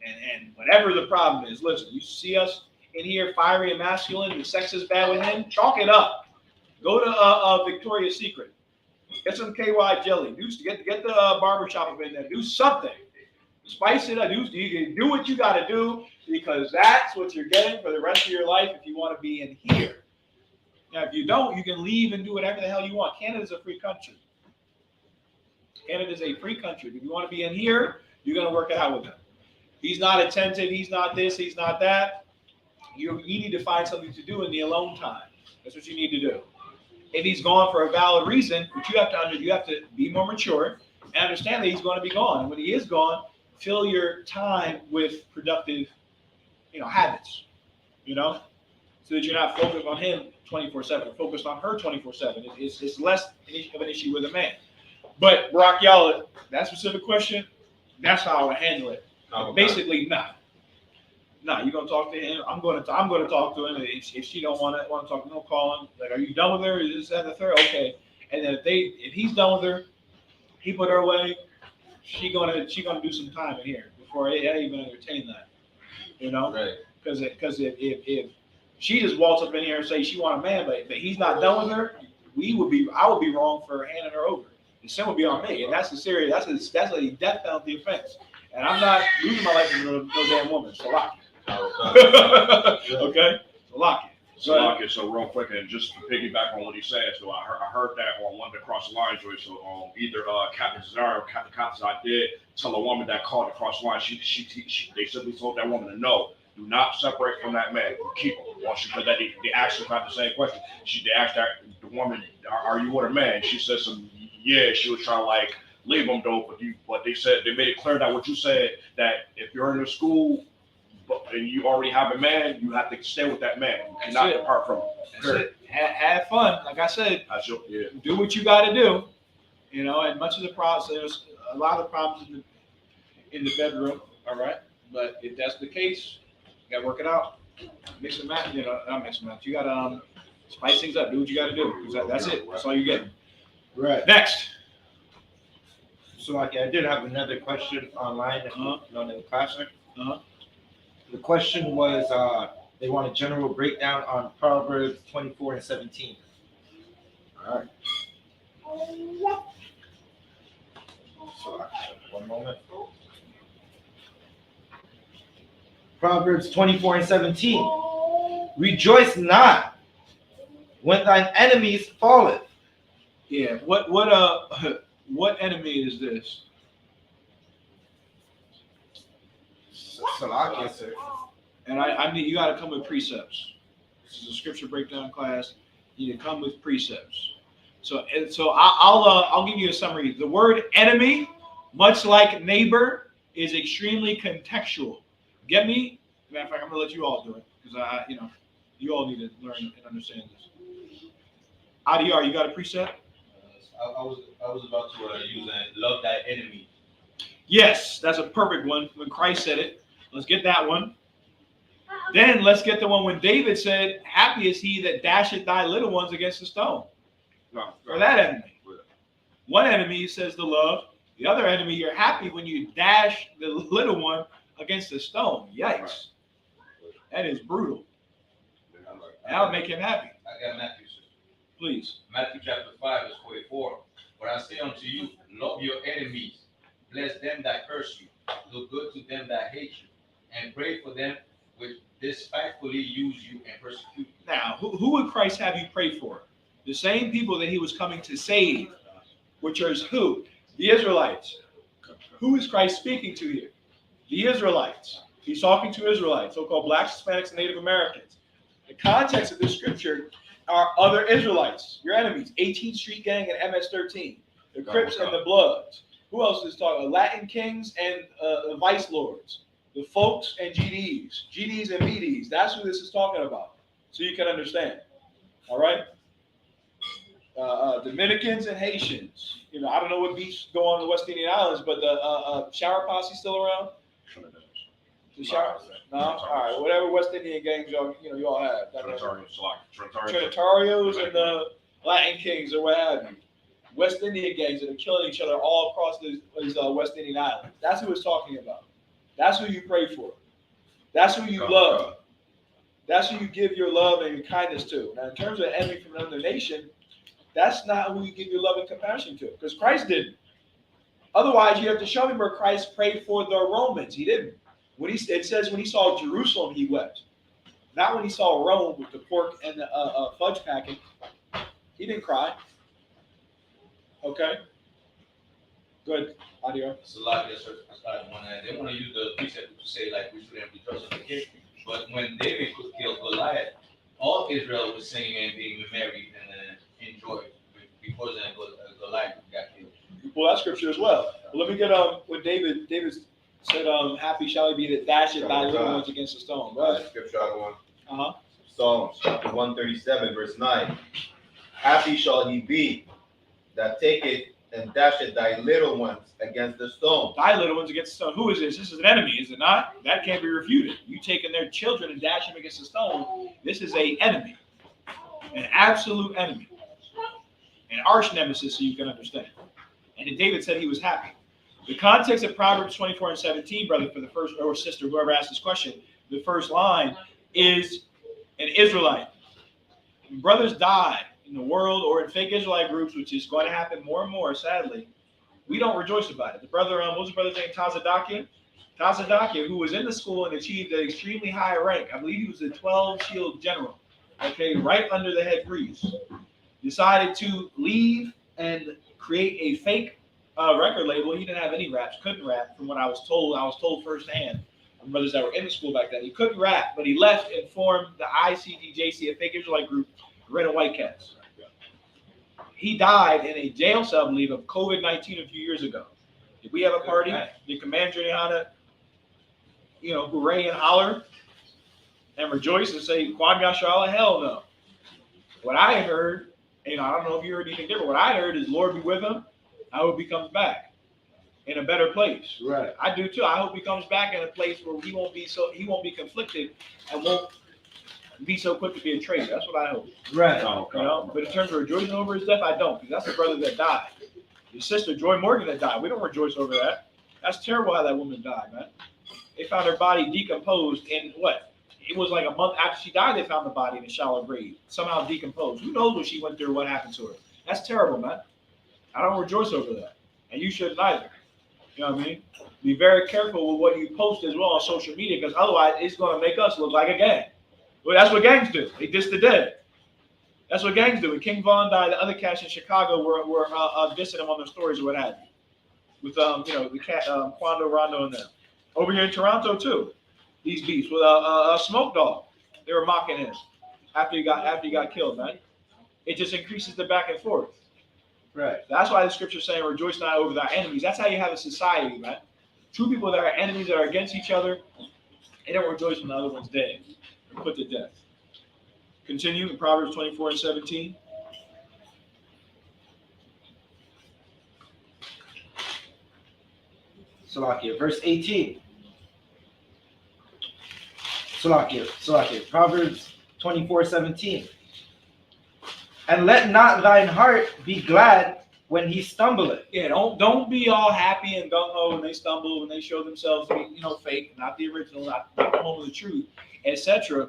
[SPEAKER 1] And whatever the problem is, listen. You see us in here, fiery and masculine. The sex is bad with him. Chalk it up. Go to Victoria's Secret. Get some KY jelly. Get the barbershop up in there. Do something. Spice it up. Do what you got to do, because that's what you're getting for the rest of your life if you want to be in here. Now, if you don't, you can leave and do whatever the hell you want. Canada's a free country. Canada's a free country. If you want to be in here, you're going to work it out with him. He's not attentive. He's not this. He's not that. You need to find something to do in the alone time. That's what you need to do. If he's gone for a valid reason, but you have to be more mature and understand that he's going to be gone. And when he is gone, fill your time with productive, habits, so that you're not focused on him 24/7, or focused on her 24/7. It's less of an issue with a man. But Brock, y'all, that specific question, that's how I would handle it. Basically, nah, you're gonna talk to him. I'm gonna talk to him. If she don't want to talk, no, call him. Like, are you done with her? Is this, that, and the third? Okay. And then if he's done with her, he put her away. She gonna do some time in here before I even entertain that.
[SPEAKER 3] Right.
[SPEAKER 1] Because if she just walks up in here and say she want a man, but he's not done with her, I would be wrong for handing her over. The sin would be on me, and that's a death penalty offense. And I'm not losing my life to no damn woman. So lock it. Okay? So lock it.
[SPEAKER 4] So real quick, and just to piggyback on what he said, so I heard that on one of the cross the line joints. So either Captain Cesar or Captain Cesar did tell a woman that called to cross the line. They simply told that woman to no, do not separate from that man. Keep him. Once you put that, they asked her about the same question. They asked that the woman, "Are you with a man?" She said yeah. She was trying to leave him though, but they made it clear that what you said, that if you're in the school and you already have a man, you have to stay with that man. You cannot depart from him.
[SPEAKER 1] That's it. Have fun. Like I said,
[SPEAKER 4] do
[SPEAKER 1] what you got to do. And much of the problems, there's a lot of the problems in the bedroom. All right, but if that's the case, you got to work it out. Mix and match. Not mix and match. You got to spice things up. Do what you got to do. That's it. That's all you get.
[SPEAKER 2] Right.
[SPEAKER 1] Next.
[SPEAKER 2] So I did have another question online in the classroom. The question was, they want a general breakdown on Proverbs 24 and 17.
[SPEAKER 1] All right.
[SPEAKER 2] So one moment. Proverbs 24 and 17. Rejoice not when thine enemies falleth.
[SPEAKER 1] Yeah. What enemy is this?
[SPEAKER 2] Salakia, sir.
[SPEAKER 1] And I need, you got to come with precepts. This is a scripture breakdown class. You need to come with precepts. So I'll give you a summary. The word enemy, much like neighbor, is extremely contextual. Get me? Matter of fact, I'm gonna let you all do it because you all need to learn and understand this. Adiyar, you got a precept?
[SPEAKER 3] I was about to use that. Love thy enemy.
[SPEAKER 1] Yes, that's a perfect one. When Christ said it, let's get that one. Then let's get the one when David said, "Happy is he that dasheth thy little ones against the stone." For that enemy. One enemy says the love. The other enemy, you're happy when you dash the little one against the stone. Yikes. That is brutal. That'll make him happy.
[SPEAKER 3] I got Matthew.
[SPEAKER 1] Please.
[SPEAKER 3] Matthew chapter 5, verse 44. But I say unto you, love your enemies, bless them that curse you, do good to them that hate you, and pray for them which despitefully use you and persecute you.
[SPEAKER 1] Now, who would Christ have you pray for? The same people that he was coming to save, which is who? The Israelites. Who is Christ speaking to here? The Israelites. He's talking to Israelites, so-called blacks, Hispanics, and Native Americans. The context of this scripture are other Israelites, your enemies, 18th Street Gang and MS-13, the Crips and the Bloods. Who else is talking? Latin Kings and the Vice Lords, the Folks and GDs and BDs. That's who this is talking about, so you can understand. All right? Dominicans and Haitians. I don't know what beats go on in the West Indian Islands, but the shower posse still around? The shower? No? All right. Whatever West Indian gangs you all have. Trinitarios and the Latin Kings or what have you. West Indian gangs that are killing each other all across these West Indian Islands. That's who it's talking about. That's who you pray for. That's who you love. That's who you give your love and your kindness to. Now, in terms of enemy from another nation, that's not who you give your love and compassion to, because Christ didn't. Otherwise, you have to show me where Christ prayed for the Romans. He didn't. It says when he saw Jerusalem, he wept. Not when he saw Rome with the pork and the fudge packing. He didn't cry. Okay? Good. Audio.
[SPEAKER 5] It's a lot of this. They want to use the precept to say like we shouldn't be trusting the king. But when David killed Goliath, all Israel was singing and being merry and enjoyed because then Goliath got killed.
[SPEAKER 1] Well, that scripture as well. Let me get what David said. Happy shall he be that dasheth thy little ones against a stone. Go ahead.
[SPEAKER 3] Scripture other one.
[SPEAKER 1] Uh-huh.
[SPEAKER 3] Psalms chapter 137, verse 9. Happy shall he be that taketh and dasheth thy little ones against the stone.
[SPEAKER 1] Thy little ones against the stone. Who is this? This is an enemy, is it not? That can't be refuted. You taking their children and dashing them against the stone. This is an enemy, an absolute enemy, an arch nemesis, so you can understand. And David said he was happy. The context of Proverbs 24 and 17, brother, for the first, or sister, whoever asked this question, the first line is an Israelite. When brothers die in the world or in fake Israelite groups, which is going to happen more and more, sadly, we don't rejoice about it. The brother, what was the brother's name? Tazadakia, who was in the school and achieved an extremely high rank. I believe he was a 12-shield general. Okay, right under the head priest. Decided to leave and create a fake record label. He didn't have any raps, couldn't rap, from what I was told. I was told firsthand from brothers that were in the school back then. He couldn't rap, but he left and formed the ICDJC, a fake Israelite group, Red and White Cats. He died in a jail cell, I believe, of COVID-19 a few years ago. Did we have a party? Did Commander YAHANNA, hooray and holler and rejoice and say, Kwam Yashala? Hell no. What I heard, I don't know if you heard anything different. What I heard is, Lord be with him. I hope he comes back in a better place.
[SPEAKER 2] Right.
[SPEAKER 1] I do too. I hope he comes back in a place where he won't be conflicted and won't be so quick to be a traitor. That's what I hope.
[SPEAKER 2] Right.
[SPEAKER 1] But in terms of rejoicing over his death, I don't, because that's the brother that died. His sister, Joy Morgan, that died. We don't rejoice over that. That's terrible how that woman died, man. They found her body decomposed in what? It was like a month after she died, they found the body in a shallow grave, somehow decomposed. Who knows what she went through or what happened to her? That's terrible, man. I don't rejoice over that. And you shouldn't either. You know what I mean? Be very careful with what you post as well on social media, because otherwise it's going to make us look like a gang. Well, that's what gangs do. They diss the dead. That's what gangs do. When King Von died, the other cats in Chicago were dissing him on their stories or what have you. With the cat Quando Rondo and them. Over here in Toronto too. These beasts with a Smoke Dog. They were mocking him after he got killed, man. It just increases the back and forth.
[SPEAKER 2] Right.
[SPEAKER 1] That's why the scripture is saying, rejoice not over thy enemies. That's how you have a society, man. Two people that are enemies that are against each other, they don't rejoice when the other one's dead or put to death. Continue in Proverbs 24 and 17.
[SPEAKER 2] Salakia, verse 18. Salakia, Proverbs 24:17. And let not thine heart be glad when he stumbleth.
[SPEAKER 1] Yeah, don't be all happy and gung ho when they stumble, when they show themselves to be, fake, not the original, not the home of the truth, etc.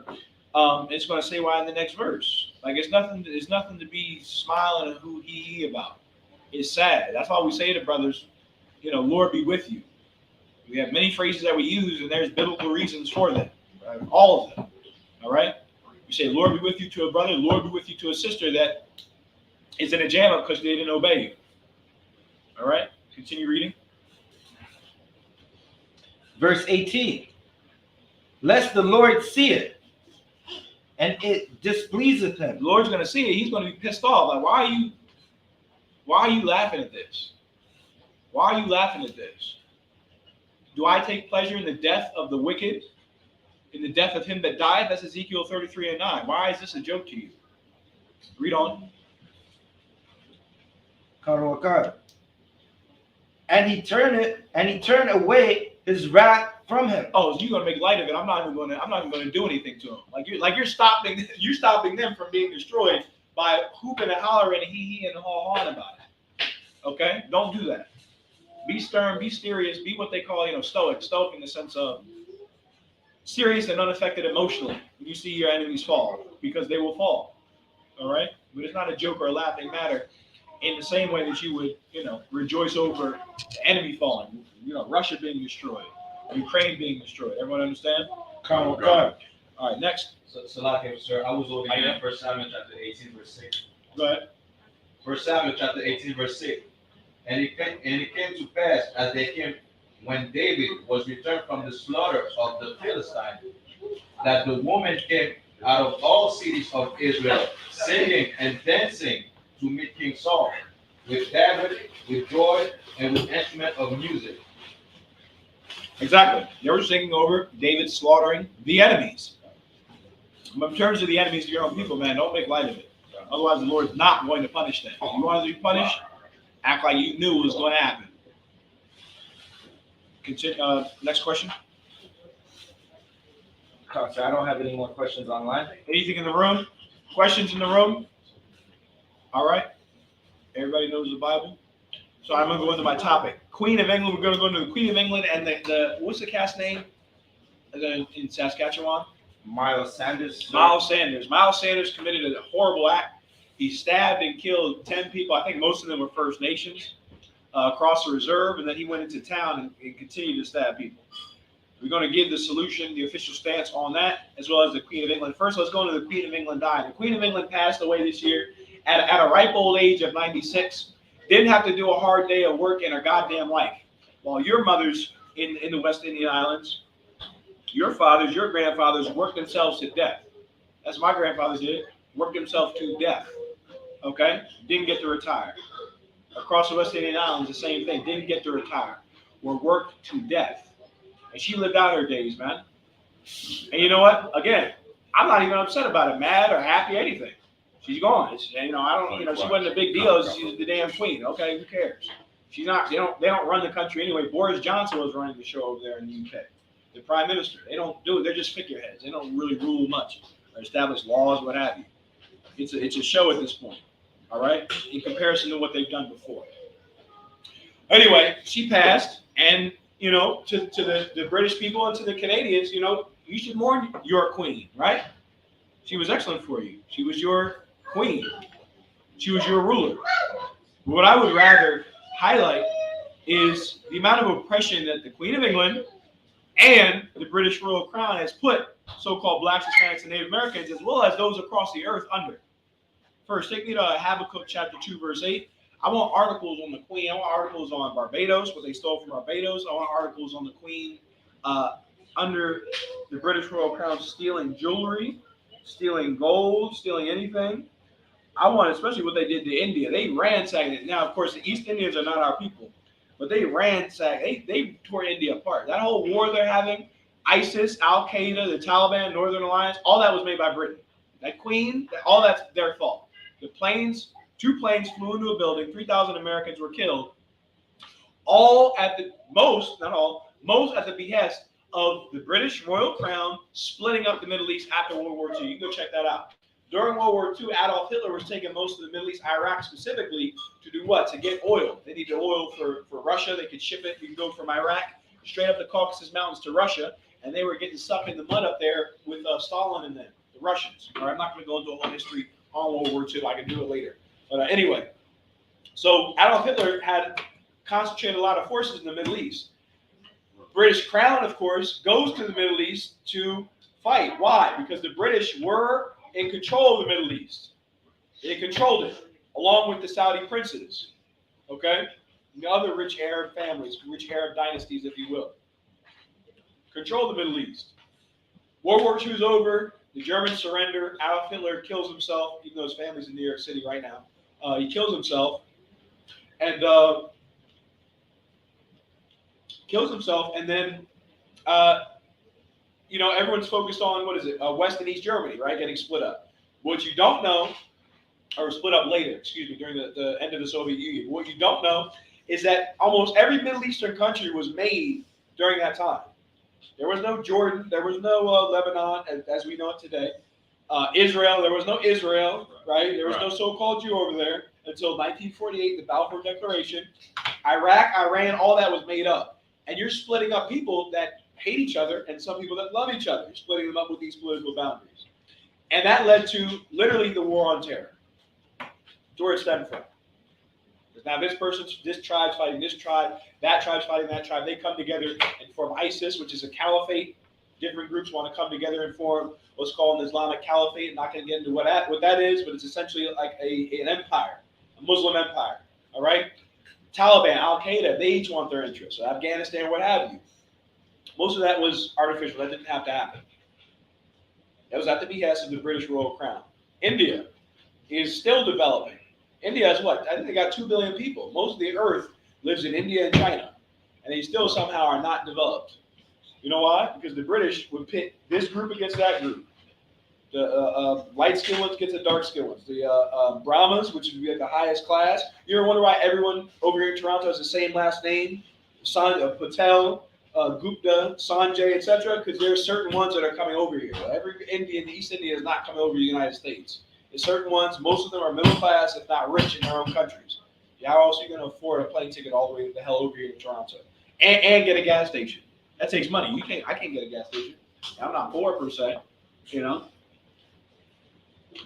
[SPEAKER 1] It's going to say why in the next verse. Like it's nothing to be smiling and hoo-hee about. It's sad. That's why we say to brothers, Lord be with you. We have many phrases that we use, and there's biblical reasons for them. Right? All of them. All right. You say, Lord be with you to a brother, Lord be with you to a sister that is in a jam up because they didn't obey you. All right? Continue reading.
[SPEAKER 2] Verse 18. Lest the Lord see it, and it displeaseth him.
[SPEAKER 1] The Lord's going to see it. He's going to be pissed off. Like, why are you laughing at this? Why are you laughing at this? Do I take pleasure in the death of the wicked? In the death of him that died? That's Ezekiel 33 and 9. Why is this a joke to you? Read on.
[SPEAKER 2] And he turned away his wrath from him.
[SPEAKER 1] Oh, you're gonna make light of it. I'm not even gonna do anything to him. You're stopping them from being destroyed by hooping and hollering and hee and haw-hawing about it. Okay? Don't do that. Be stern, be serious, be what they call, stoic. Stoic in the sense of serious and unaffected emotionally when you see your enemies fall, because they will fall. All right? But it's not a joke or a laughing matter in the same way that you would, rejoice over the enemy falling, Russia being destroyed, Ukraine being destroyed. Everyone understand?
[SPEAKER 4] Come on.
[SPEAKER 1] All right, next.
[SPEAKER 5] So like sir, I was over here in 1 Samuel chapter 18, verse 6.
[SPEAKER 1] Go ahead.
[SPEAKER 5] 1 Samuel chapter 18, verse 6. And it came to pass as they came when David was returned from the slaughter of the Philistines, that the woman came out of all cities of Israel, singing and dancing to meet King Saul, with David, with joy, and with instrument of music.
[SPEAKER 1] Exactly. They were singing over David slaughtering the enemies. But in terms of the enemies of your own people, man, don't make light of it. Otherwise, the Lord's not going to punish them. If you want to be punished, act like you knew it was going to happen. Continue, next question.
[SPEAKER 2] So I don't have any more questions online.
[SPEAKER 1] Anything in the room? Questions in the room? All right. Everybody knows the Bible. So I'm going to go into my topic. Queen of England. We're going to go into the Queen of England and the what's the cast name in Saskatchewan?
[SPEAKER 2] Miles Sanders.
[SPEAKER 1] Miles Sanders. Miles Sanders committed a horrible act. He stabbed and killed 10 people. I think most of them were First Nations across the reserve, and then he went into town and continued to stab people. We're going to give the solution, the official stance on that, as well as the Queen of England. First, let's go into the Queen of England dying. The Queen of England passed away this year at a ripe old age of 96. Didn't have to do a hard day of work in her goddamn life. While your mothers in the West Indian Islands, your fathers, your grandfathers worked themselves to death. That's what my grandfathers did. Worked themselves to death. Okay? Didn't get to retire. Across the West Indian Islands, the same thing. Didn't get to retire. Were worked to death. And she lived out her days, man. And you know what? Again, I'm not even upset about it, mad or happy, anything. She's gone. I don't. She wasn't a big deal. She's the damn queen. Okay, who cares? She's not. They don't run the country anyway. Boris Johnson was running the show over there in the UK. The prime minister. They don't do it. They're just figureheads. They don't really rule much or establish laws, what have you. It's a show at this point. All right, in comparison to what they've done before. Anyway, she passed, and to the British people and to the Canadians, you should mourn your queen, right? She was excellent for you. She was your queen. She was your ruler. What I would rather highlight is the amount of oppression that the Queen of England and the British Royal Crown has put so-called blacks, Hispanics, and Native Americans, as well as those across the earth, under. First, take me to Habakkuk chapter 2, verse 8. I want articles on the Queen. I want articles on Barbados, what they stole from Barbados. I want articles on the Queen under the British Royal Crown stealing jewelry, stealing gold, stealing anything. I want, especially what they did to India. They ransacked it. Now, of course, the East Indians are not our people, but they ransacked. They tore India apart. That whole war they're having, ISIS, Al-Qaeda, the Taliban, Northern Alliance, all that was made by Britain. That Queen, all that's their fault. The planes, 2 planes flew into a building, 3,000 Americans were killed, all at the most at the behest of the British Royal Crown splitting up the Middle East after World War II. You can go check that out. During World War II, Adolf Hitler was taking most of the Middle East, Iraq specifically, to do what? To get oil. They needed oil for Russia. They could ship it. You can go from Iraq straight up the Caucasus Mountains to Russia, and they were getting stuck in the mud up there with Stalin and them, the Russians. All right, I'm not going to go into a whole history on World War II. I can do it later. But anyway, so Adolf Hitler had concentrated a lot of forces in the Middle East. British Crown, of course, goes to the Middle East to fight. Why? Because the British were in control of the Middle East. They controlled it, along with the Saudi princes, okay? And the other rich Arab families, rich Arab dynasties, if you will. Control the Middle East. World War II is over. The Germans surrender. Adolf Hitler kills himself, even though his family's in New York City right now. He kills himself. And then everyone's focused on, West and East Germany, right, getting split up. What you don't know, or split up later, during the end of the Soviet Union. What you don't know is that almost every Middle Eastern country was made during that time. There was no Jordan, there was no Lebanon, as we know it today. Israel, there was no Israel, right? There was no so-called Jew over there until 1948, the Balfour Declaration. Iraq, Iran, all that was made up. And you're splitting up people that hate each other and some people that love each other. You're splitting them up with these political boundaries. And that led to literally the war on terror. That's where it stemmed from. Now this tribe's fighting this tribe, that tribe's fighting that tribe. They come together and form ISIS, which is a caliphate. Different groups want to come together and form what's called an Islamic caliphate. I'm not going to get into what that is, but it's essentially like an empire, a Muslim empire. All right. Taliban, Al-Qaeda, they each want their interests. So Afghanistan, what have you. Most of that was artificial. That didn't have to happen. That was at the behest of the British Royal Crown. India is still developing. India is what? I think they got 2 billion people. Most of the earth lives in India and China. And they still somehow are not developed. You know why? Because the British would pit this group against that group. The light-skinned ones against the dark-skinned ones. The Brahmins, which would be at the highest class. You ever wonder why everyone over here in Toronto has the same last name? Patel, Gupta, Sanjay, etc. Because there are certain ones that are coming over here. Every Indian, East India is not coming over to the United States. There's certain ones, most of them are middle class, if not rich, in their own countries. How else are you going to afford a plane ticket all the way the hell over here to Toronto and get a gas station? That takes money. I can't get a gas station. I'm not poor per se. You know,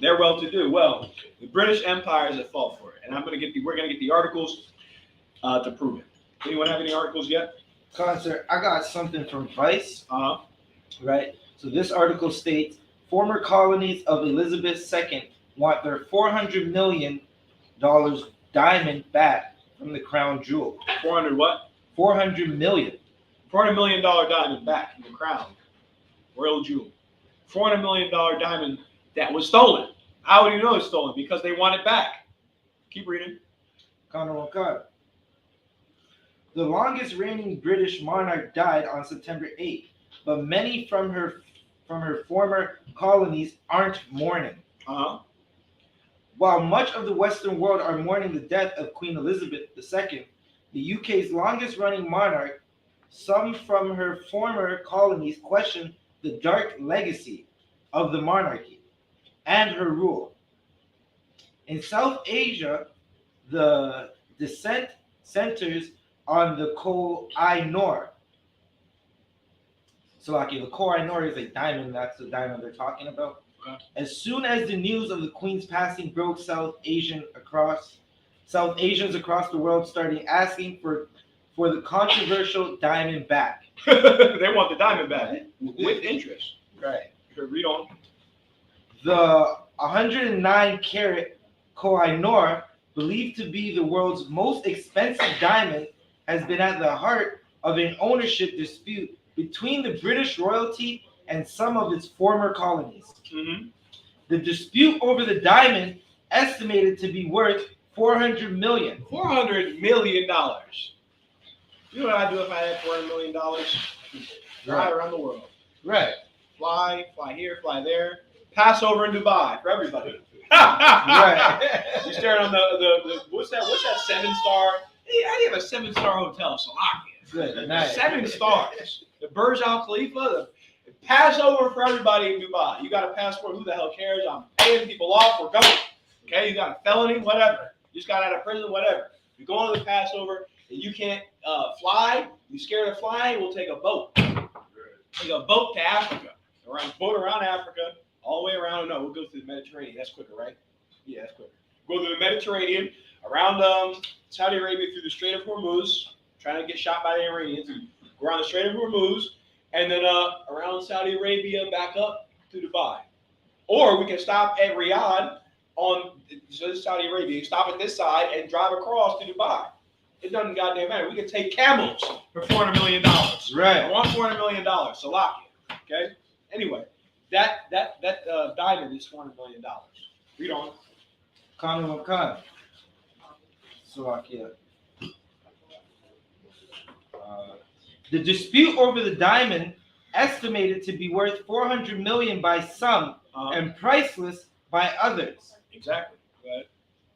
[SPEAKER 1] they're well-to-do. Well, the British Empire is at fault for it, and we're going to get the articles to prove it. Anyone have any articles yet?
[SPEAKER 2] Concert, I got something from Vice.
[SPEAKER 1] Uh-huh.
[SPEAKER 2] Right. So this article states former colonies of Elizabeth II want their $400 million diamond back from the crown jewel.
[SPEAKER 1] 400 what?
[SPEAKER 2] 400 million.
[SPEAKER 1] $400 million diamond back from the crown. Royal jewel. $400 million diamond that was stolen. How would you know it's stolen? Because they want it back. Keep reading.
[SPEAKER 2] The longest reigning British monarch died on September 8th, but many from her former colonies aren't mourning.
[SPEAKER 1] Uh-huh.
[SPEAKER 2] While much of the Western world are mourning the death of Queen Elizabeth II, the UK's longest-running monarch, some from her former colonies question the dark legacy of the monarchy and her rule. In South Asia, the descent centers on the Koh-i-Noor. So, the Koh-i-Noor is a diamond. That's the diamond they're talking about.
[SPEAKER 1] Okay.
[SPEAKER 2] As soon as the news of the Queen's passing broke, South Asians across the world started asking for the controversial diamond back.
[SPEAKER 1] They want the diamond back with interest.
[SPEAKER 2] Right.
[SPEAKER 1] Read on.
[SPEAKER 2] The 109-carat Koh-i-Noor, believed to be the world's most expensive diamond, has been at the heart of an ownership dispute between the British royalty and some of its former colonies.
[SPEAKER 1] Mm-hmm.
[SPEAKER 2] The dispute over the diamond, estimated to be worth $400 million.
[SPEAKER 1] $400 million. You know what I'd do if I had $400 million? Fly around the world.
[SPEAKER 2] Right.
[SPEAKER 1] Fly here, fly there. Passover in Dubai for everybody.
[SPEAKER 2] Right.
[SPEAKER 1] You staring on the what's that 7-star? Hey, I have a 7-star hotel, so
[SPEAKER 2] Good. Nice.
[SPEAKER 1] 7 stars. The Burj Al Khalifa, the Passover for everybody in Dubai. You got a passport, who the hell cares? I'm paying people off, we're going. Okay, you got a felony, whatever. You just got out of prison, whatever. You're going to the Passover and you can't fly, you're scared of flying, we'll take a boat. Take a boat to Africa. Boat around Africa, all the way around. No, we'll go through the Mediterranean. That's quicker, right? Yeah, that's quicker. Go through the Mediterranean, around Saudi Arabia through the Strait of Hormuz, trying to get shot by the Iranians. Go around the Strait of Hormuz, and then around Saudi Arabia, back up to Dubai. Or we can stop at Riyadh on Saudi Arabia, stop at this side and drive across to Dubai. It doesn't goddamn matter. We can take camels for $400 million.
[SPEAKER 2] Right.
[SPEAKER 1] I want $400 million. So lock it. Okay. Anyway, that diamond is $400 million. Read on.
[SPEAKER 2] Slovakia. The dispute over the diamond, estimated to be worth $400 million by some and priceless by others,
[SPEAKER 1] Exactly. Right.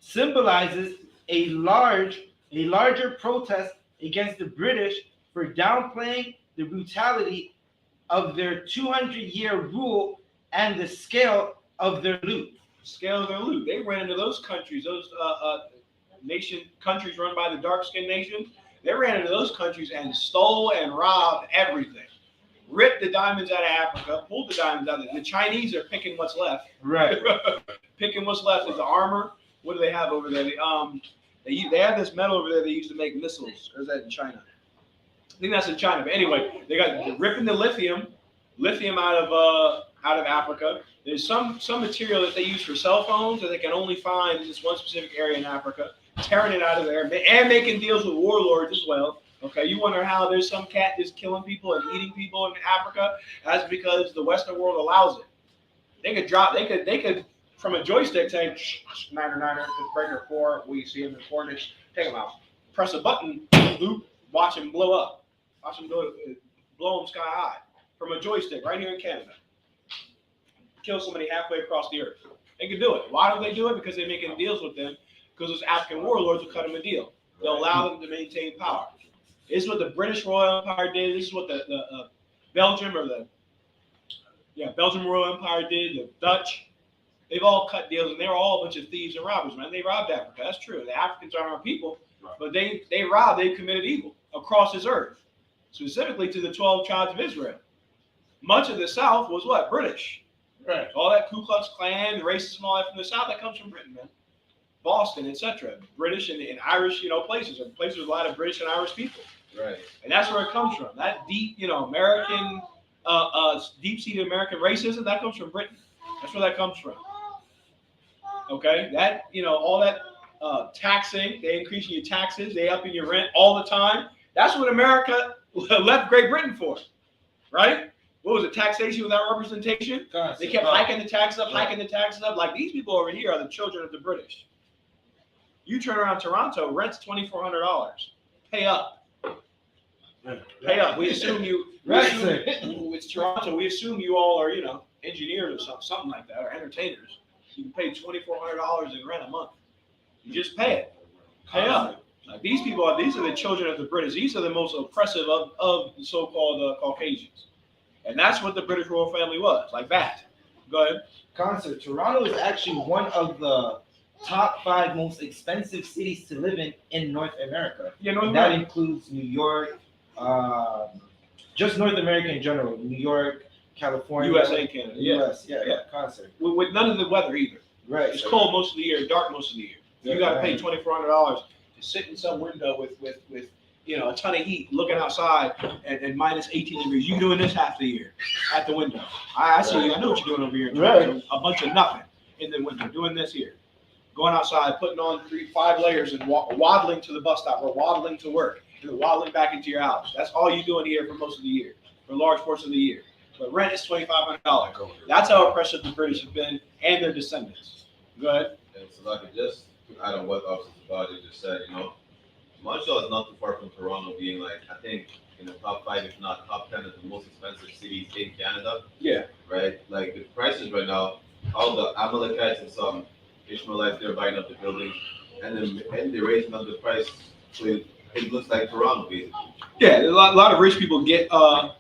[SPEAKER 2] symbolizes a larger protest against the British for downplaying the brutality of their 200-year rule and the scale of their loot.
[SPEAKER 1] Scale of their loot. They ran into those countries, those countries run by the dark-skinned nation. They ran into those countries and stole and robbed everything. Ripped the diamonds out of Africa, pulled the diamonds out of it. The Chinese are picking what's left.
[SPEAKER 2] Right.
[SPEAKER 1] Picking what's left is the armor. What do they have over there? They have this metal over there they used to make missiles. Or is that in China? I think that's in China. But anyway, they got ripping the lithium out of Africa. There's some material that they use for cell phones that they can only find in this one specific area in Africa. tearing it out of there, and making deals with warlords as well. Okay, you wonder how there's some cat just killing people and eating people in Africa? That's because the Western world allows it. They could from a joystick say, niner, breaker 4, we see him in coordinates, take him out. Press a button, loop, watch him blow up. Watch him blow him sky high from a joystick right here in Canada. Kill somebody halfway across the earth. They can do it. Why don't they do it? Because they're making deals with them. Because those African warlords will cut them a deal. They'll allow them to maintain power. This is what the British Royal Empire did. This is what the Belgium Royal Empire did. The Dutch. They've all cut deals, and they were all a bunch of thieves and robbers, man. They robbed Africa. That's true. The Africans aren't our people, but they robbed. They committed evil across this earth, specifically to the 12 tribes of Israel. Much of the South was what? British. Right. All that Ku Klux Klan, the racism, all that from the South, that comes from Britain, man. Boston, etc. British and Irish, places with a lot of British and Irish people.
[SPEAKER 3] Right.
[SPEAKER 1] And that's where it comes from. That deep, American, deep-seated American racism, that comes from Britain. That's where that comes from. Okay, that all that taxing, they increasing your taxes, they upping your rent all the time. That's what America left Great Britain for, right? What was it? Taxation without representation. They kept hiking the taxes up, Like these people over here are the children of the British. You turn around Toronto, rent's $2,400. Pay up. Pay up. We assume you. It's Toronto. We assume you all are, engineers or something like that, or entertainers. You can pay $2,400 in rent a month. You just pay it. Pay up. Like these are the children of the British. These are the most oppressive of the so-called Caucasians. And that's what the British royal family was, like that. Go ahead.
[SPEAKER 2] Concert. Toronto is actually one of the top 5 most expensive cities to live in North America.
[SPEAKER 1] Yeah, North
[SPEAKER 2] That
[SPEAKER 1] America.
[SPEAKER 2] includes New York, just North America in general. New York, California,
[SPEAKER 1] USA and Canada.
[SPEAKER 2] US,
[SPEAKER 1] Yeah.
[SPEAKER 2] concert.
[SPEAKER 1] With none of the weather either.
[SPEAKER 2] Right.
[SPEAKER 1] It's cold most of the year, dark most of the year. You got to pay $2,400 to sit in some window with a ton of heat, looking outside and minus 18 degrees. You doing this half the year at the window. I see you. I know what you're doing over here.
[SPEAKER 2] Right.
[SPEAKER 1] A bunch of nothing in the window. Doing this here. Going outside, putting on 5 layers and waddling to the bus stop or waddling to work and then waddling back into your house. That's all you're doing here for most of the year, for a large portion of the year. But rent is $2,500. That's how oppressive the British have been and their descendants. Go ahead.
[SPEAKER 3] And so like just to add on what Officer Sabadi just said, Montreal is not too far from Toronto being like, I think, in the top 5, if not top 10 of the most expensive cities in Canada.
[SPEAKER 1] Yeah.
[SPEAKER 3] Right? Like the prices right now, all the Amalekites and some Ishmaelites, they're buying up the building and they're raising up the price so it looks like Toronto basically.
[SPEAKER 1] Yeah, a lot of rich people get homes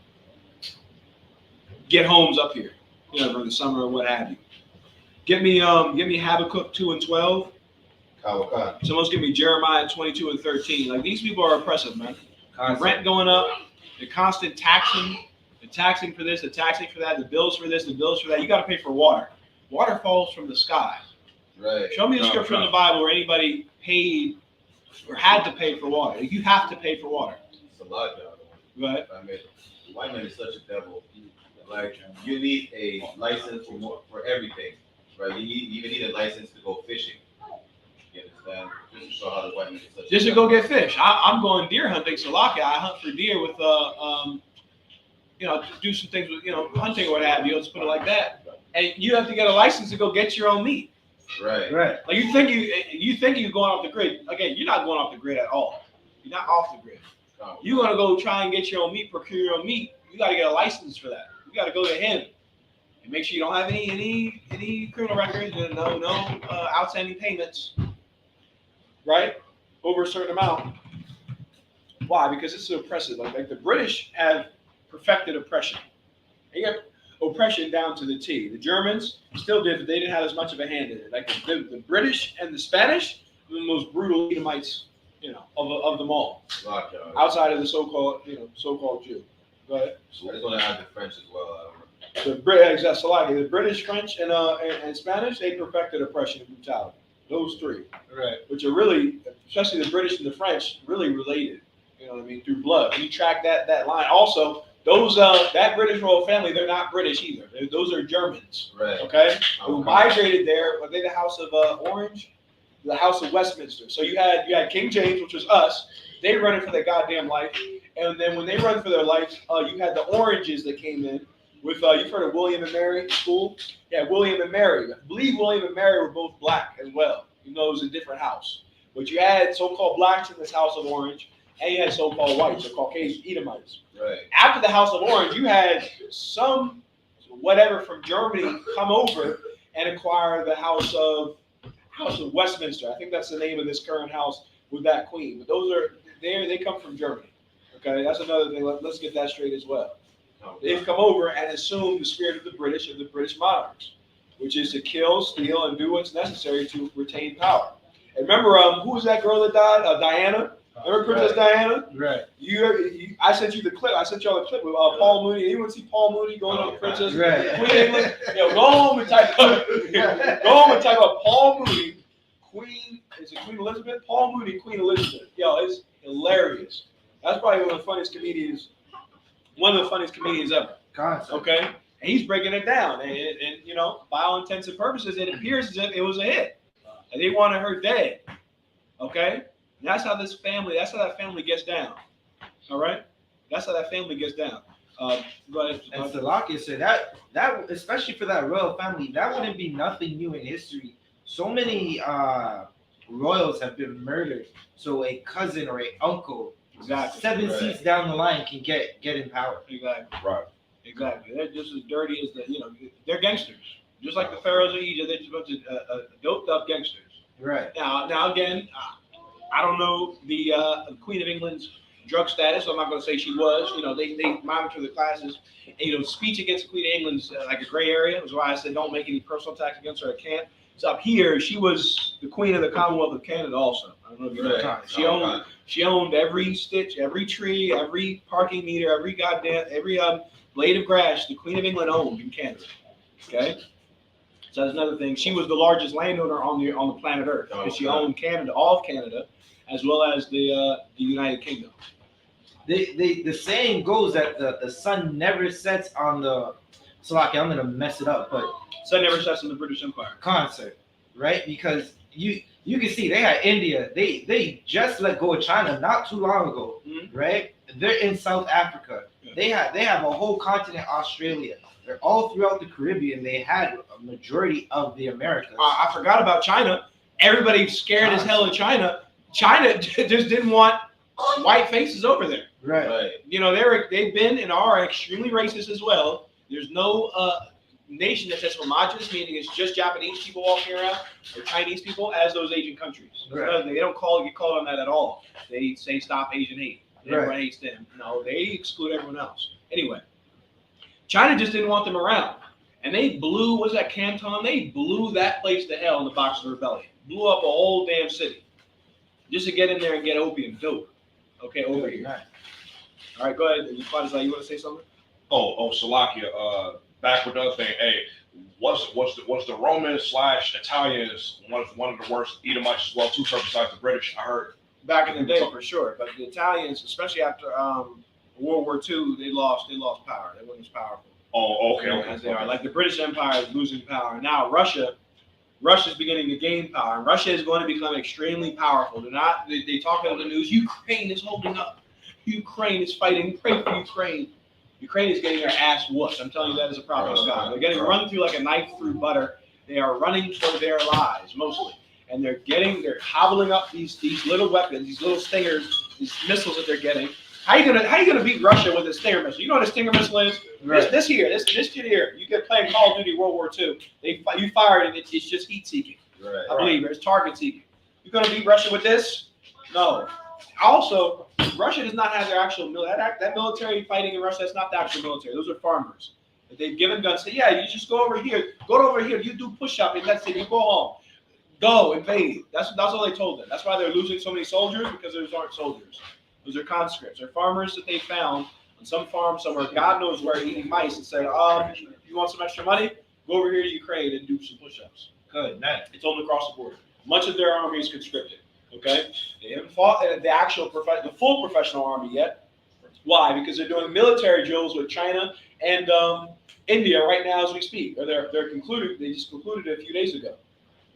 [SPEAKER 1] up here, for the summer or what have you. Get me Habakkuk 2 and 12.
[SPEAKER 3] Kawakan.
[SPEAKER 1] Someone's give me Jeremiah 22 and 13. Like these people are oppressive, man. The rent going up, the constant taxing, the taxing for this, the taxing for that, the bills for this, the bills for that. You got to pay for water. Water falls from the sky.
[SPEAKER 3] Right.
[SPEAKER 1] Show me a scripture in the Bible where anybody paid or had to pay for water. You have to pay for water.
[SPEAKER 3] It's a lot, y'all.
[SPEAKER 1] Go ahead.
[SPEAKER 3] I mean, the white man is such a devil. Like, you need a license for everything, right? You even need a license to go fishing. You understand? Just to show how the white man is such
[SPEAKER 1] Just
[SPEAKER 3] a
[SPEAKER 1] to go
[SPEAKER 3] devil.
[SPEAKER 1] get fish. I'm going deer hunting, Salaka. I hunt for deer with, do some things with, hunting or what have you. Let's put it like that. And you have to get a license to go get your own meat.
[SPEAKER 3] Right.
[SPEAKER 1] Like you think you're going off the grid. Again, you're not going off the grid at all. You're not off the grid. You're gonna go try and get your own meat, procure your own meat. You got to get a license for that. You got to go to him and make sure you don't have any criminal records and no outstanding payments, right? Over a certain amount. Why? Because it's so oppressive. Like the British have perfected oppression. They got oppression down to the T. The Germans still did, but they didn't have as much of a hand in it. Like the British and the Spanish were the most brutal Edomites, of them all. Outside of the so-called Jew. Go ahead.
[SPEAKER 3] I just want to add the French as well.
[SPEAKER 1] The British, French, and Spanish, they perfected oppression and brutality. Those 3,
[SPEAKER 2] Right.
[SPEAKER 1] which are really, especially the British and the French, really related. You know what I mean? Through blood. You track that line. Also, those that British royal family, they're not British either. Those are Germans.
[SPEAKER 3] Right.
[SPEAKER 1] Okay. Who migrated there? Were they the House of Orange? the House of Westminster. So you had King James, which was us. They running for their goddamn life. And then when they run for their life, you had the Oranges that came in with, you've heard of William and Mary School? Yeah, William and Mary. I believe William and Mary were both black as well. You know, it was a different house. But you had so-called blacks in this House of Orange, and you had so-called whites or Caucasian Edomites.
[SPEAKER 3] Right.
[SPEAKER 1] After the House of Orange, you had some whatever from Germany come over and acquire the House of Westminster. I think that's the name of this current house with that queen. But those are they come from Germany. Okay, that's another thing. Let's get that straight as well. They've come over and assumed the spirit of the British monarchs, which is to kill, steal, and do what's necessary to retain power. And remember, who was that girl that died? Diana. Remember Princess Diana?
[SPEAKER 2] Right.
[SPEAKER 1] I sent you the clip. I sent y'all the clip with Paul Mooney. Anyone see Paul Mooney going on Princess?
[SPEAKER 2] Right.
[SPEAKER 1] Queen England? Yo, go home and type up Paul Mooney, Queen. Is it Queen Elizabeth? Paul Mooney, Queen Elizabeth. Yo, it's hilarious. That's probably one of the funniest comedians ever.
[SPEAKER 2] Concept.
[SPEAKER 1] Okay, and he's breaking it down, and you know, by all intents and purposes, it appears as if it was a hit, and they wanted her dead. Okay, and that's how that family gets down. All right, that's how that family gets down. But
[SPEAKER 2] and Salakia said that especially for that royal family, that wouldn't be nothing new in history. So many royals have been murdered, so a cousin or a uncle,
[SPEAKER 1] exactly
[SPEAKER 2] 7 seats down the line, can get in power.
[SPEAKER 1] Exactly.
[SPEAKER 4] Right.
[SPEAKER 1] Exactly. They're just as dirty as they're gangsters, just like the pharaohs of Egypt. They're just a bunch of doped up gangsters.
[SPEAKER 2] Right.
[SPEAKER 1] Now again, I don't know the Queen of England's drug status, so I'm not going to say she was. You know, they monitor the classes. And, you know, speech against the Queen of England's like a gray area. That's why I said don't make any personal attacks against her. I can't. So up here, she was the Queen of the Commonwealth of Canada also. I don't know if you know that. She owned every stitch, every tree, every parking meter, every blade of grass the Queen of England owned in Canada. Okay, so that's another thing. She was the largest landowner on the planet Earth, and she owned Canada, all of Canada, as well as the United Kingdom.
[SPEAKER 2] The saying goes that the sun never sets on the. Salaki, I'm gonna mess it up, but
[SPEAKER 1] sun never sets in the British Empire.
[SPEAKER 2] Concept, right? Because you can see they had India. They just let go of China not too long ago, right? They're in South Africa. Yeah. They have a whole continent, Australia. They're all throughout the Caribbean. They had a majority of the Americas.
[SPEAKER 1] I forgot about China. Everybody's scared as hell of China. China just didn't want white faces over there.
[SPEAKER 2] Right.
[SPEAKER 1] You know, they've been and are extremely racist as well. There's no nation that's as homogenous, meaning it's just Japanese people walking around or Chinese people as those Asian countries.
[SPEAKER 2] Right.
[SPEAKER 1] They don't get called on that at all. They say stop Asian hate. Everyone hates them. No, they exclude everyone else. Anyway, China just didn't want them around. And they blew, what's that, Canton? They blew that place to hell in the Boxer Rebellion. Blew up a whole damn city. Just to get in there and get opium, dope. Okay, over here.
[SPEAKER 2] Nice.
[SPEAKER 1] All right, go ahead. You want to say something?
[SPEAKER 4] Oh, Salakia. Back with the other thing. Hey, was the Romans / Italians one of the worst Edomites as well too, besides the British? I heard
[SPEAKER 1] back in the day for sure, but the Italians, especially after World War II, they lost power. They weren't as powerful.
[SPEAKER 4] Oh, okay.
[SPEAKER 1] As they are. Like the British Empire is losing power now. Russia's beginning to gain power, and Russia is going to become extremely powerful. They talk on the news. Ukraine is holding up. Ukraine is fighting. Pray for Ukraine. Ukraine is getting their ass whooped. I'm telling you that as a prophet of God. They're getting run through like a knife through butter. They are running for their lives mostly, and they're hobbling up these little weapons, these little stingers, these missiles that they're getting. How you gonna beat Russia with a Stinger missile? You know what a Stinger missile is? Right. This shit here. You get playing Call of Duty World War II. You fire it and it's just heat seeking.
[SPEAKER 3] Right.
[SPEAKER 1] I believe it's target seeking. You're gonna beat Russia with this? No. Also, Russia does not have their actual that military fighting in Russia. That's not the actual military. Those are farmers. If they've given guns, say, yeah, you just go over here. Go over here. You do push-up, and that's it. You go home. Go invade. That's all they told them. That's why they're losing so many soldiers, because those aren't soldiers. Those are conscripts. They're farmers that they found on some farm somewhere, God knows where, eating mice, and said, you want some extra money? Go over here to Ukraine and do some push-ups.
[SPEAKER 2] Good, nice.
[SPEAKER 1] They told them across the border. Much of their army is conscripted. Okay, they haven't fought the full professional army yet. Why? Because they're doing military drills with China and India right now as we speak. Or they're concluded. They just concluded it a few days ago.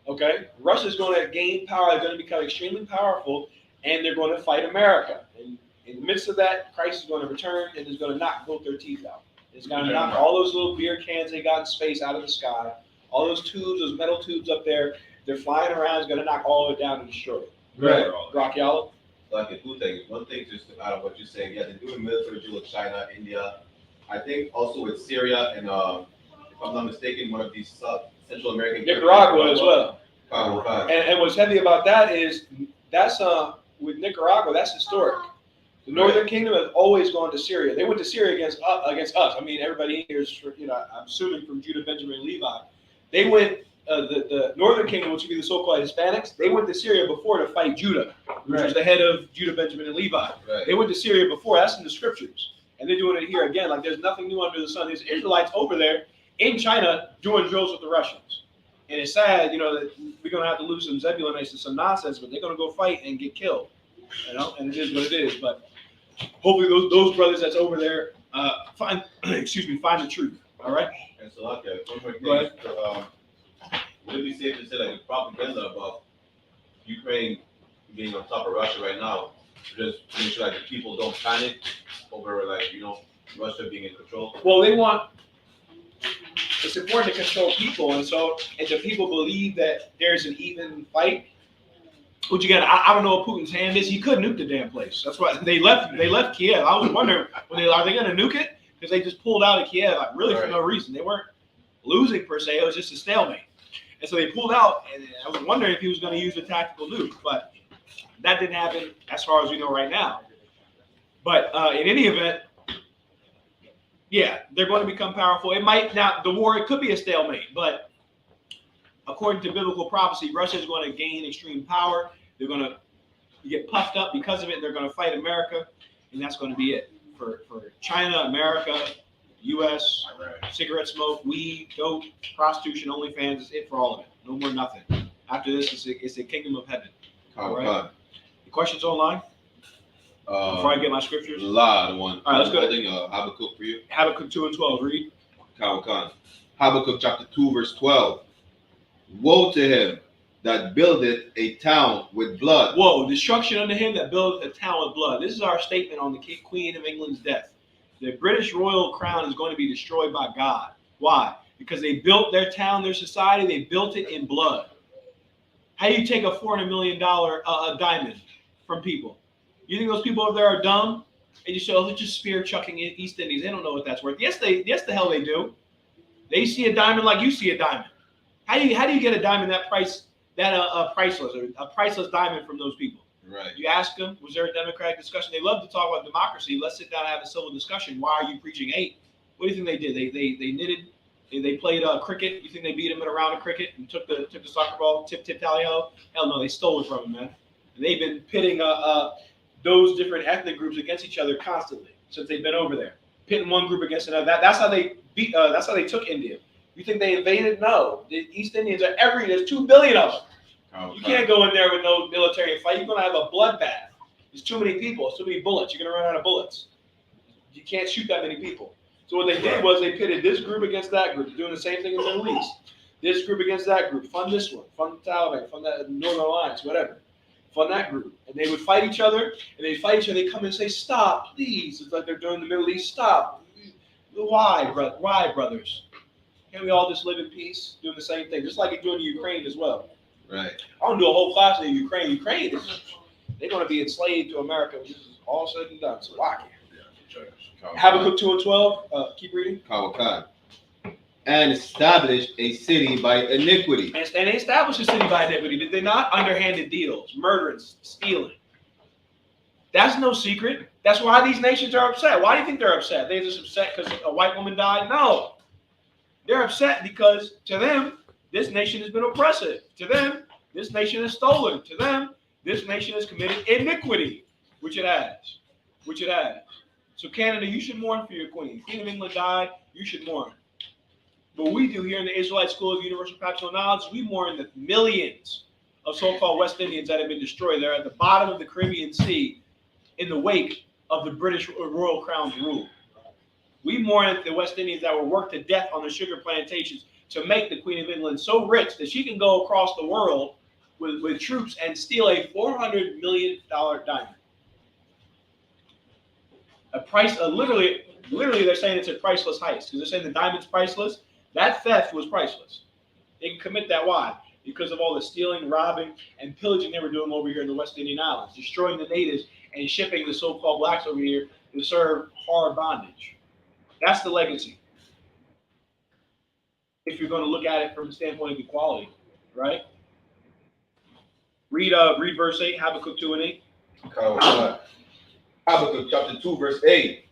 [SPEAKER 1] Okay, Russia's going to gain power. They're going to become extremely powerful, and they're going to fight America. And in the midst of that, Christ is going to return and is going to knock both their teeth out. It's going to knock all those little beer cans they got in space out of the sky. All those tubes, those metal tubes up there, they're flying around. It's going to knock all of it down and destroy it.
[SPEAKER 2] Right.
[SPEAKER 1] Rock Yellow.
[SPEAKER 3] Like two things. One thing, just to add on what you're saying, yeah, they're doing military drill with China, India. I think also with Syria and, if I'm not mistaken, one of these Central American
[SPEAKER 1] Nicaragua as well.
[SPEAKER 3] Right.
[SPEAKER 1] And what's heavy about that is that's with Nicaragua, that's historic. The Northern Kingdom has always gone to Syria. They went to Syria against us. I mean, everybody here is, I'm assuming from Judah, Benjamin, and Levi. They went, the Northern Kingdom, which would be the so-called Hispanics, they went to Syria before to fight Judah, which was the head of Judah, Benjamin, and Levi.
[SPEAKER 3] Right.
[SPEAKER 1] They went to Syria before. That's in the scriptures. And they're doing it here again. Like, there's nothing new under the sun. There's Israelites over there in China doing drills with the Russians. And it's sad, that we're going to have to lose some Zebulonites to some nonsense, but they're going to go fight and get killed. And it is what it is. But hopefully those brothers that's over there find the truth. All right?
[SPEAKER 3] And so, okay, one more
[SPEAKER 1] Go ahead.
[SPEAKER 3] thing. Would it be safe to say, like, the propaganda about Ukraine being on top of Russia right now, just to make sure that the people don't panic over, like, Russia being in control?
[SPEAKER 1] Well, it's important to control people, and if the people believe that there's an even fight, what you got? I don't know what Putin's hand is. He could nuke the damn place. That's why they left Kiev. I was wondering, are they going to nuke it? Because they just pulled out of Kiev, for no reason. They weren't losing per se. It was just a stalemate, and so they pulled out. And I was wondering if he was going to use a tactical nuke, but that didn't happen as far as we know right now. But in any event, yeah, they're going to become powerful. It could be a stalemate, but according to biblical prophecy, Russia is going to gain extreme power. They're going to get puffed up because of it. They're going to fight America, and that's going to be it for China, America, U.S., cigarette smoke, weed, dope, prostitution, OnlyFans is it for all of it. No more nothing. After this, it's a kingdom of heaven. All right. The questions online? Before I get my scriptures?
[SPEAKER 3] A lot of one.
[SPEAKER 1] All right, let's go.
[SPEAKER 3] Habakkuk for you.
[SPEAKER 1] Habakkuk 2 and 12, read.
[SPEAKER 3] Habakkuk chapter 2, verse 12. Woe to him that buildeth a town with blood.
[SPEAKER 1] Whoa, destruction unto him that buildeth a town with blood. This is our statement on the Queen of England's death. The British royal crown is going to be destroyed by God. Why? Because they built their town, their society, they built it in blood. How do you take a $400 million diamond from people? You think those people over there are dumb? And you say, oh, they're just spear chucking East Indies. They don't know what that's worth. Yes, the hell they do. They see a diamond like you see a diamond. How do you get a diamond that priceless, or a priceless diamond from those people?
[SPEAKER 3] Right.
[SPEAKER 1] You ask them, was there a democratic discussion? They love to talk about democracy. Let's sit down and have a civil discussion. Why are you preaching hate? What do you think they did? They knitted. They played cricket. You think they beat him in a round of cricket and took the soccer ball, tip tally ho? Hell no, they stole it from him, man. And they've been pitting those different ethnic groups against each other constantly since they've been over there, pitting one group against another. That's how they beat. That's how they took India. You think they invaded? No, the East Indians are there's 2 billion of them. You can't go in there with no military fight. You're gonna have a bloodbath. There's too many people. It's too many bullets. You're gonna run out of bullets. You can't shoot that many people. So what they did was they pitted this group against that group, doing the same thing in the Middle East. This group against that group. Fund this one. Fund the Taliban. Fund that Northern Alliance. Whatever. Fund that group. And they would fight each other. And they'd fight each other. They'd come and say, "Stop, please." It's like they're doing the Middle East. Stop. Why, brothers? Can't we all just live in peace, doing the same thing, just like you're doing in Ukraine as well?
[SPEAKER 3] Right.
[SPEAKER 1] I want to do a whole class in Ukraine. Ukraine is they're going to be enslaved to America. This is all said and done. So why can't? Habakkuk 2 and 12. Keep reading.
[SPEAKER 3] And establish a city by iniquity.
[SPEAKER 1] And they established a city by iniquity. Did they not? Underhanded deals, murdering, stealing. That's no secret. That's why these nations are upset. Why do you think they're upset? They're just upset because a white woman died? No. They're upset because to them, this nation has been oppressive. To them, this nation has stolen. To them, this nation has committed iniquity, which it has. So Canada, you should mourn for your queen. Queen of England died, you should mourn. What we do here in the Israelite School of Universal Practical Knowledge, we mourn the millions of so-called West Indians that have been destroyed. They're at the bottom of the Caribbean Sea in the wake of the British Royal Crown's rule. We mourn the West Indians that were worked to death on the sugar plantations to make the Queen of England so rich that she can go across the world with troops and steal a $400 million diamond. A price, literally, they're saying it's a priceless heist because they're saying the diamond's priceless. That theft was priceless. They can commit that. Why? Because of all the stealing, robbing, and pillaging they were doing over here in the West Indian Islands, destroying the natives and shipping the so-called blacks over here to serve hard bondage. That's the legacy. If you're going to look at it from the standpoint of equality, right? Read verse 8, Habakkuk 2 and 8.
[SPEAKER 3] Habakkuk chapter 2, verse 8.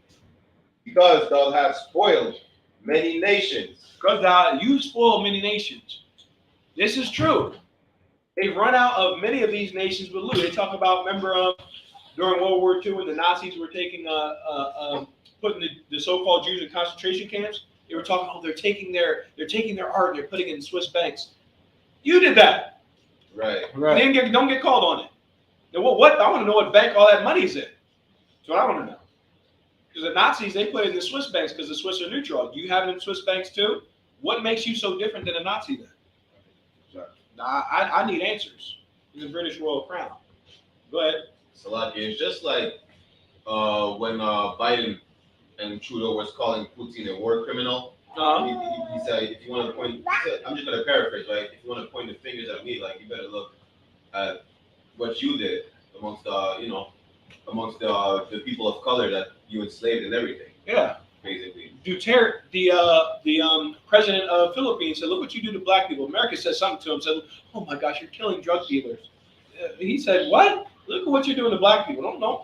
[SPEAKER 3] Because thou hast spoiled many nations.
[SPEAKER 1] Because you spoil many nations. This is true. They've run out of many of these nations with loot. They talk about, remember, during World War II when the Nazis were taking, putting the so-called Jews in concentration camps. They were talking, oh, they're taking their art and they're putting it in Swiss banks. You did that.
[SPEAKER 3] Right.
[SPEAKER 1] Don't get called on it. Now, what? I want to know what bank all that money's in. That's what I want to know. Because the Nazis, they put it in the Swiss banks because the Swiss are neutral. Do you have it in Swiss banks too? What makes you so different than a Nazi then?
[SPEAKER 4] Exactly.
[SPEAKER 1] I need answers in the British Royal Crown. Go ahead.
[SPEAKER 3] Salaki, it's just like when Biden and Trudeau was calling Putin a war criminal. He said, if you want to point, I'm just going to paraphrase, right? If you want to point the fingers at me, like, you better look at what you did amongst the people of color that you enslaved and everything.
[SPEAKER 1] Yeah.
[SPEAKER 3] Basically.
[SPEAKER 1] Duterte, the president of Philippines, said, look what you do to black people. America said something to him, said, oh my gosh, you're killing drug dealers. He said, what? Look at what you're doing to black people.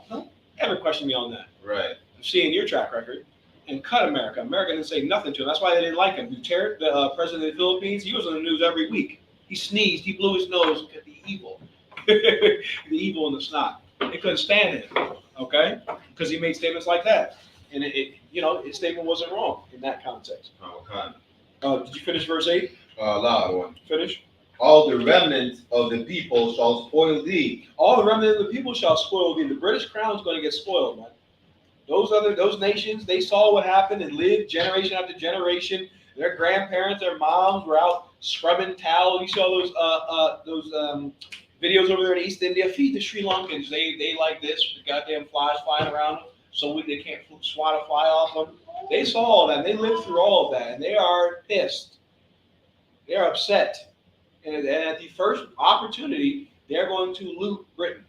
[SPEAKER 1] Don't ever question me on that.
[SPEAKER 3] Right.
[SPEAKER 1] I'm seeing your track record. And cut America. America didn't say nothing to him. That's why they didn't like him. Duterte, the president of the Philippines, he was on the news every week. He sneezed, he blew his nose, at the evil. The evil in the snot. They couldn't stand him, okay? Because he made statements like that. And his statement wasn't wrong in that context. Did you finish verse 8?
[SPEAKER 3] Loud one.
[SPEAKER 1] Finish.
[SPEAKER 3] All the remnants of the people shall spoil thee.
[SPEAKER 1] All the remnant of the people shall spoil thee. The British crown's going to get spoiled, man. Those nations, they saw what happened and lived generation after generation. Their grandparents, their moms were out scrubbing towels. You saw those videos over there in East India. Feed the Sri Lankans. They like this. The goddamn flies flying around them, so they can't swat a fly off them. They saw all that. And they lived through all of that, and they are pissed. They are upset. And at the first opportunity, they're going to loot Britain.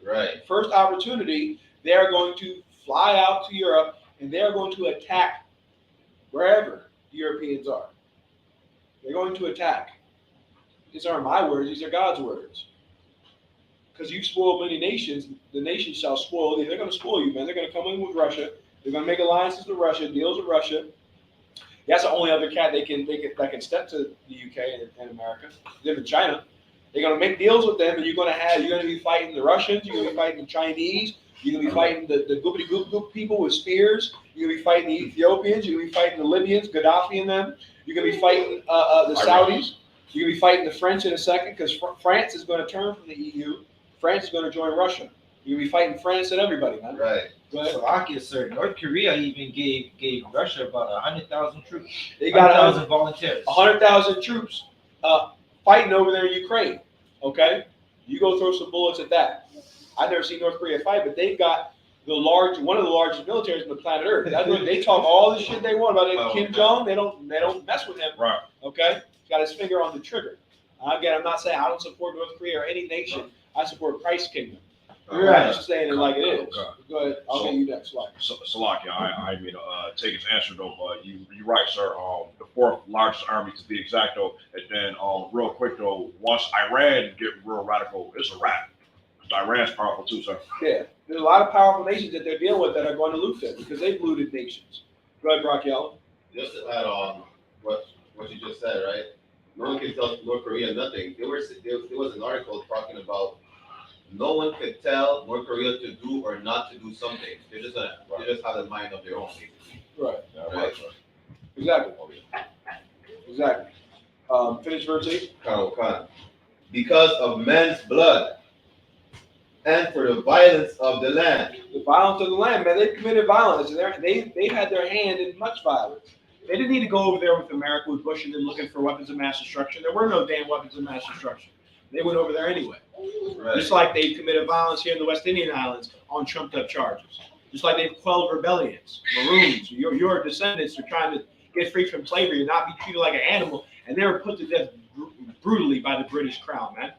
[SPEAKER 3] Right.
[SPEAKER 1] First opportunity, they're going to fly out to Europe, and they're going to attack wherever the Europeans are. They're going to attack. These aren't my words, these are God's words. Because you spoil many nations, the nations shall spoil thee. They're going to spoil you, man. They're going to come in with Russia. They're going to make alliances with Russia, deals with Russia. That's the only other cat that can step to the UK and America. Live in China. They're going to make deals with them, and you're going to be fighting the Russians, you're going to be fighting the Chinese, you're going to be fighting the goopity goop people with spears. You're going to be fighting the Ethiopians. You're going to be fighting the Libyans, Gaddafi and them. You're going to be fighting the Saudis. You're going to be fighting the French in a second because France is going to turn from the EU. France is going to join Russia. You're going to be fighting France and everybody, man.
[SPEAKER 3] Right.
[SPEAKER 2] Slovakia, sir. North Korea even gave Russia about 100,000 troops.
[SPEAKER 1] They got
[SPEAKER 2] 100,000 volunteers.
[SPEAKER 1] 100,000 troops fighting over there in Ukraine. Okay? You go throw some bullets at that. I've never seen North Korea fight, but they've got one of the largest militaries on the planet Earth. That's what they talk all the shit they want about it. Kim Jong. They don't mess with him.
[SPEAKER 4] Right.
[SPEAKER 1] Okay? He's got his finger on the trigger. Again, I'm not saying I don't support North Korea or any nation. I support Christ's kingdom.
[SPEAKER 2] Right.
[SPEAKER 1] I'm just saying it like it is. Go ahead. I'll get you next slide.
[SPEAKER 4] Salaki, I mean, take his answer though, but you're right, sir. The fourth largest army to be exact though, and then real quick though, once Iran get real radical, it's a wrap. Iran's powerful too, sir.
[SPEAKER 1] Yeah, there's a lot of powerful nations that they're dealing with that are going to loot them because they've looted nations. Go ahead, Brock Yellen.
[SPEAKER 3] Just to add on what you just said, right? No one can tell North Korea nothing. There was an article talking about no one could tell North Korea to do or not to do something. They just have a mind of their own, basically.
[SPEAKER 1] Right.
[SPEAKER 4] Yeah,
[SPEAKER 3] Right.
[SPEAKER 1] Exactly. Exactly. Finish verse 8.
[SPEAKER 3] Because of men's blood and for the violence of the land.
[SPEAKER 1] The violence of the land, man. They've committed violence. And they had their hand in much violence. They didn't need to go over there with America, with Bush and them looking for weapons of mass destruction. There were no damn weapons of mass destruction. They went over there anyway.
[SPEAKER 3] Right.
[SPEAKER 1] Just like they committed violence here in the West Indian Islands on trumped up charges. Just like they've quelled rebellions, Maroons, your descendants are trying to get free from slavery and not be treated like an animal, and they were put to death brutally by the British Crown, man.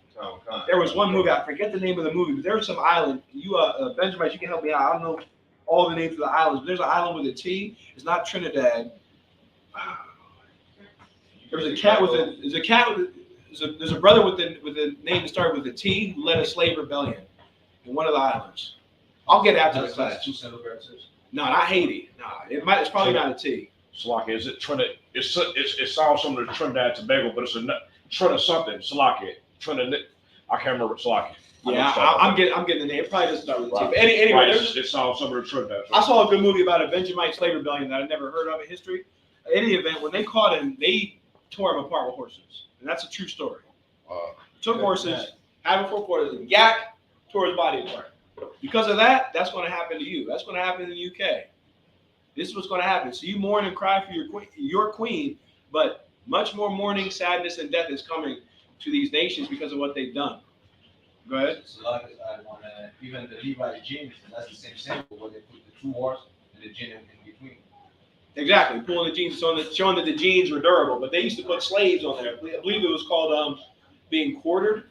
[SPEAKER 1] There was one movie, I forget the name of the movie, but there was some island. You, Benjamin, you can help me out. I don't know all the names of the islands, but there's an island with a T. It's not Trinidad. There's a cat with a there's a brother with the name that started with a T who led a slave rebellion in one of the islands. I'll get after the class. No, not Haiti. No, it's probably not a T.
[SPEAKER 4] Salaki, is it Trinidad? It sounds similar to Trinidad and Tobago, but it's a Trinidad something. Salaki, Trinidad. I can't remember Salaki.
[SPEAKER 1] Yeah, I'm getting the name. It probably doesn't start with a T. But anyway,
[SPEAKER 4] right. It sounds similar to Trinidad.
[SPEAKER 1] I saw a good movie about a Benjamite slave rebellion that I never heard of in history. In any event, when they caught him, they tore him apart with horses, and that's a true story. Took horses, had him 4 quarters, and yak, tore his body apart. Because of that, that's going to happen to you. That's going to happen in the UK. This is what's going to happen. So you mourn and cry for your queen, but much more mourning, sadness, and death is coming to these nations because of what they've done. Go ahead.
[SPEAKER 5] So even the Levite genes, that's the same symbol where they put the 2 horse and the gene in between.
[SPEAKER 1] Exactly, pulling the genes, showing that the genes were durable. But they used to put slaves on there. I believe it was called being quartered.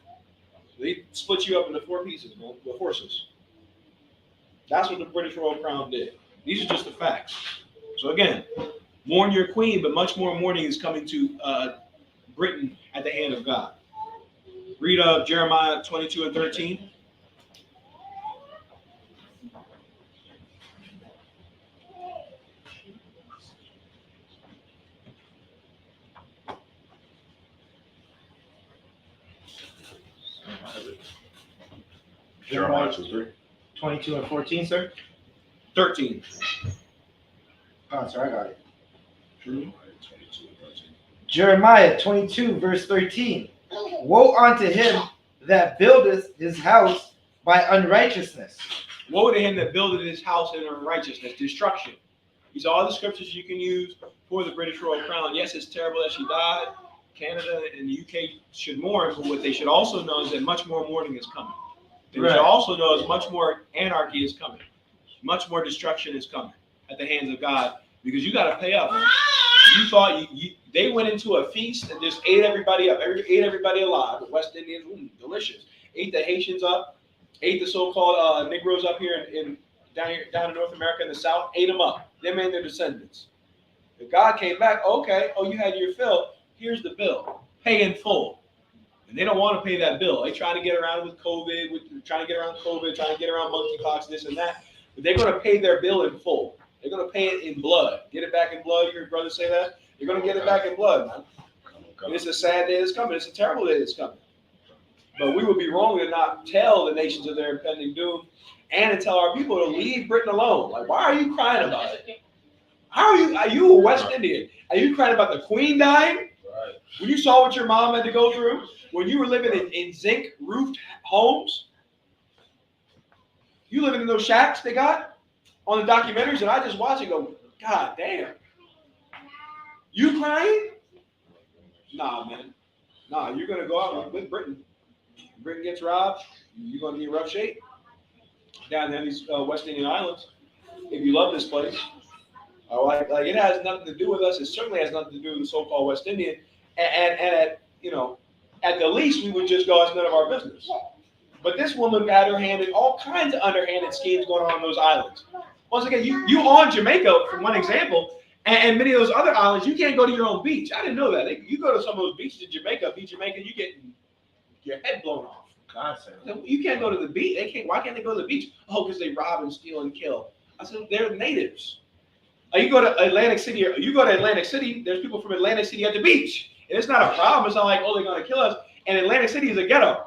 [SPEAKER 1] They split you up into 4 pieces with horses. That's what the British Royal Crown did. These are just the facts. So again, mourn your queen, but much more mourning is coming to Britain at the hand of God. Read Jeremiah 22 and 13.
[SPEAKER 4] Jeremiah 2:3.
[SPEAKER 2] 22 and 14, sir.
[SPEAKER 1] 13.
[SPEAKER 2] Oh, sorry, I got it.
[SPEAKER 4] Jeremiah 22 and 13.
[SPEAKER 2] Jeremiah 22, verse 13. Woe unto him that buildeth his house by unrighteousness.
[SPEAKER 1] Woe to him that buildeth his house in unrighteousness, destruction. These are all the scriptures you can use for the British Royal Crown. Yes, it's terrible that she died. Canada and the UK should mourn, but what they should also know is that much more mourning is coming. They should also know is much more anarchy is coming. Much more destruction is coming at the hands of God, because you got to pay up. You thought they went into a feast and just ate everybody up, ate everybody alive. The West Indians, delicious. Ate the Haitians up, ate the so-called Negroes up here down in North America in the South, ate them up. Them and their descendants. If God came back, okay, you had your fill. Here's the bill. Pay in full. And they don't want to pay that bill. They try to get around with COVID, trying to get around monkeypox, this and that. But they're going to pay their bill in full. They're going to pay it in blood. Get it back in blood. You heard brother say that? You're going to get it back in blood, man. And it's a sad day that's coming. It's a terrible day that's coming. But we would be wrong to not tell the nations of their impending doom and to tell our people to leave Britain alone. Like, why are you crying about it? Are you a West Indian? Are you crying about the Queen dying?
[SPEAKER 5] Right.
[SPEAKER 1] When you saw what your mom had to go through? When you were living in zinc roofed homes? You living in those shacks they got on the documentaries, and I just watch it and go, God damn. You crying? Nah, man. Nah, you're going to go out with Britain. Britain gets robbed, you're going to be in rough shape. Down there in these West Indian Islands, if you love this place. Like it has nothing to do with us. It certainly has nothing to do with the so-called West Indian. And at the least, we would just go, it's none of our business. But this woman had her hand in all kinds of underhanded schemes going on those islands. Once again, you on Jamaica, for one example, and many of those other islands, you can't go to your own beach. I didn't know that. You go to some of those beaches in Jamaica, you get your head blown off.
[SPEAKER 2] Constantly.
[SPEAKER 1] You can't go to the beach. Why can't they go to the beach? Oh, because they rob and steal and kill. I said, they're natives. You go to Atlantic City, there's people from Atlantic City at the beach. And it's not a problem. It's not like, they're going to kill us. And Atlantic City is a ghetto.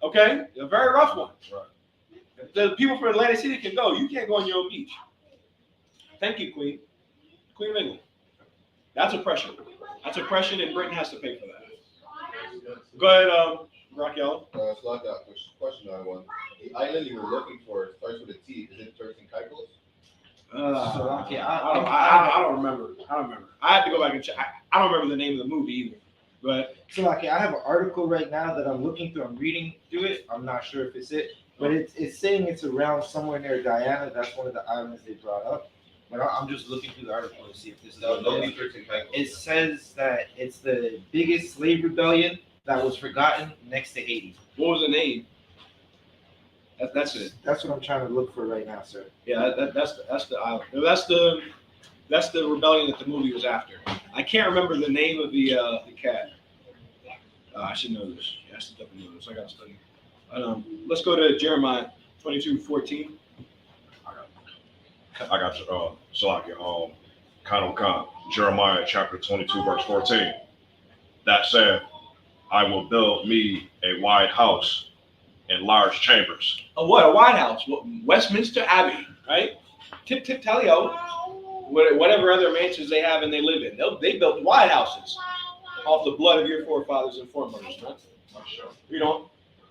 [SPEAKER 1] Okay? A very rough one. Right. The people from Atlantic City can go. You can't go on your own beach. Thank you, Queen. Queen of England. That's oppression. That's oppression, and Britain has to pay for that. Go ahead, Raquel.
[SPEAKER 3] So I got a question on one. The island you were looking for starts with a T. Is it Turks and Caicos?
[SPEAKER 2] okay,
[SPEAKER 1] I don't remember. I had to go back and check. I don't remember the name of the movie either. But
[SPEAKER 2] So okay, I have an article right now that I'm looking through. I'm reading through it. I'm not sure if it's it, but it's saying it's around somewhere near Guyana. That's one of the islands they brought up. But I'm just looking through the article to see if this is.
[SPEAKER 3] No, don't
[SPEAKER 2] it
[SPEAKER 3] be freaking back.
[SPEAKER 2] It says that it's the biggest slave rebellion that was forgotten next to Haiti.
[SPEAKER 1] what was the name? That's it.
[SPEAKER 2] That's what I'm trying to look for right now, sir.
[SPEAKER 1] Yeah, that's the island. No, that's the rebellion that the movie was after. I can't remember the name of the cat. I should know this. Yeah, I should definitely know this. I got to study. Let's go to Jeremiah 22:14.
[SPEAKER 4] I got you. Salakia. Khan, Jeremiah chapter 22, verse 14. That said, I will build me a wide house and large chambers.
[SPEAKER 1] A what? A White House? Westminster Abbey, right? Tip Talio. Whatever other mansions they have and they live in. They built White Houses off the blood of your forefathers and foremothers, right? You know.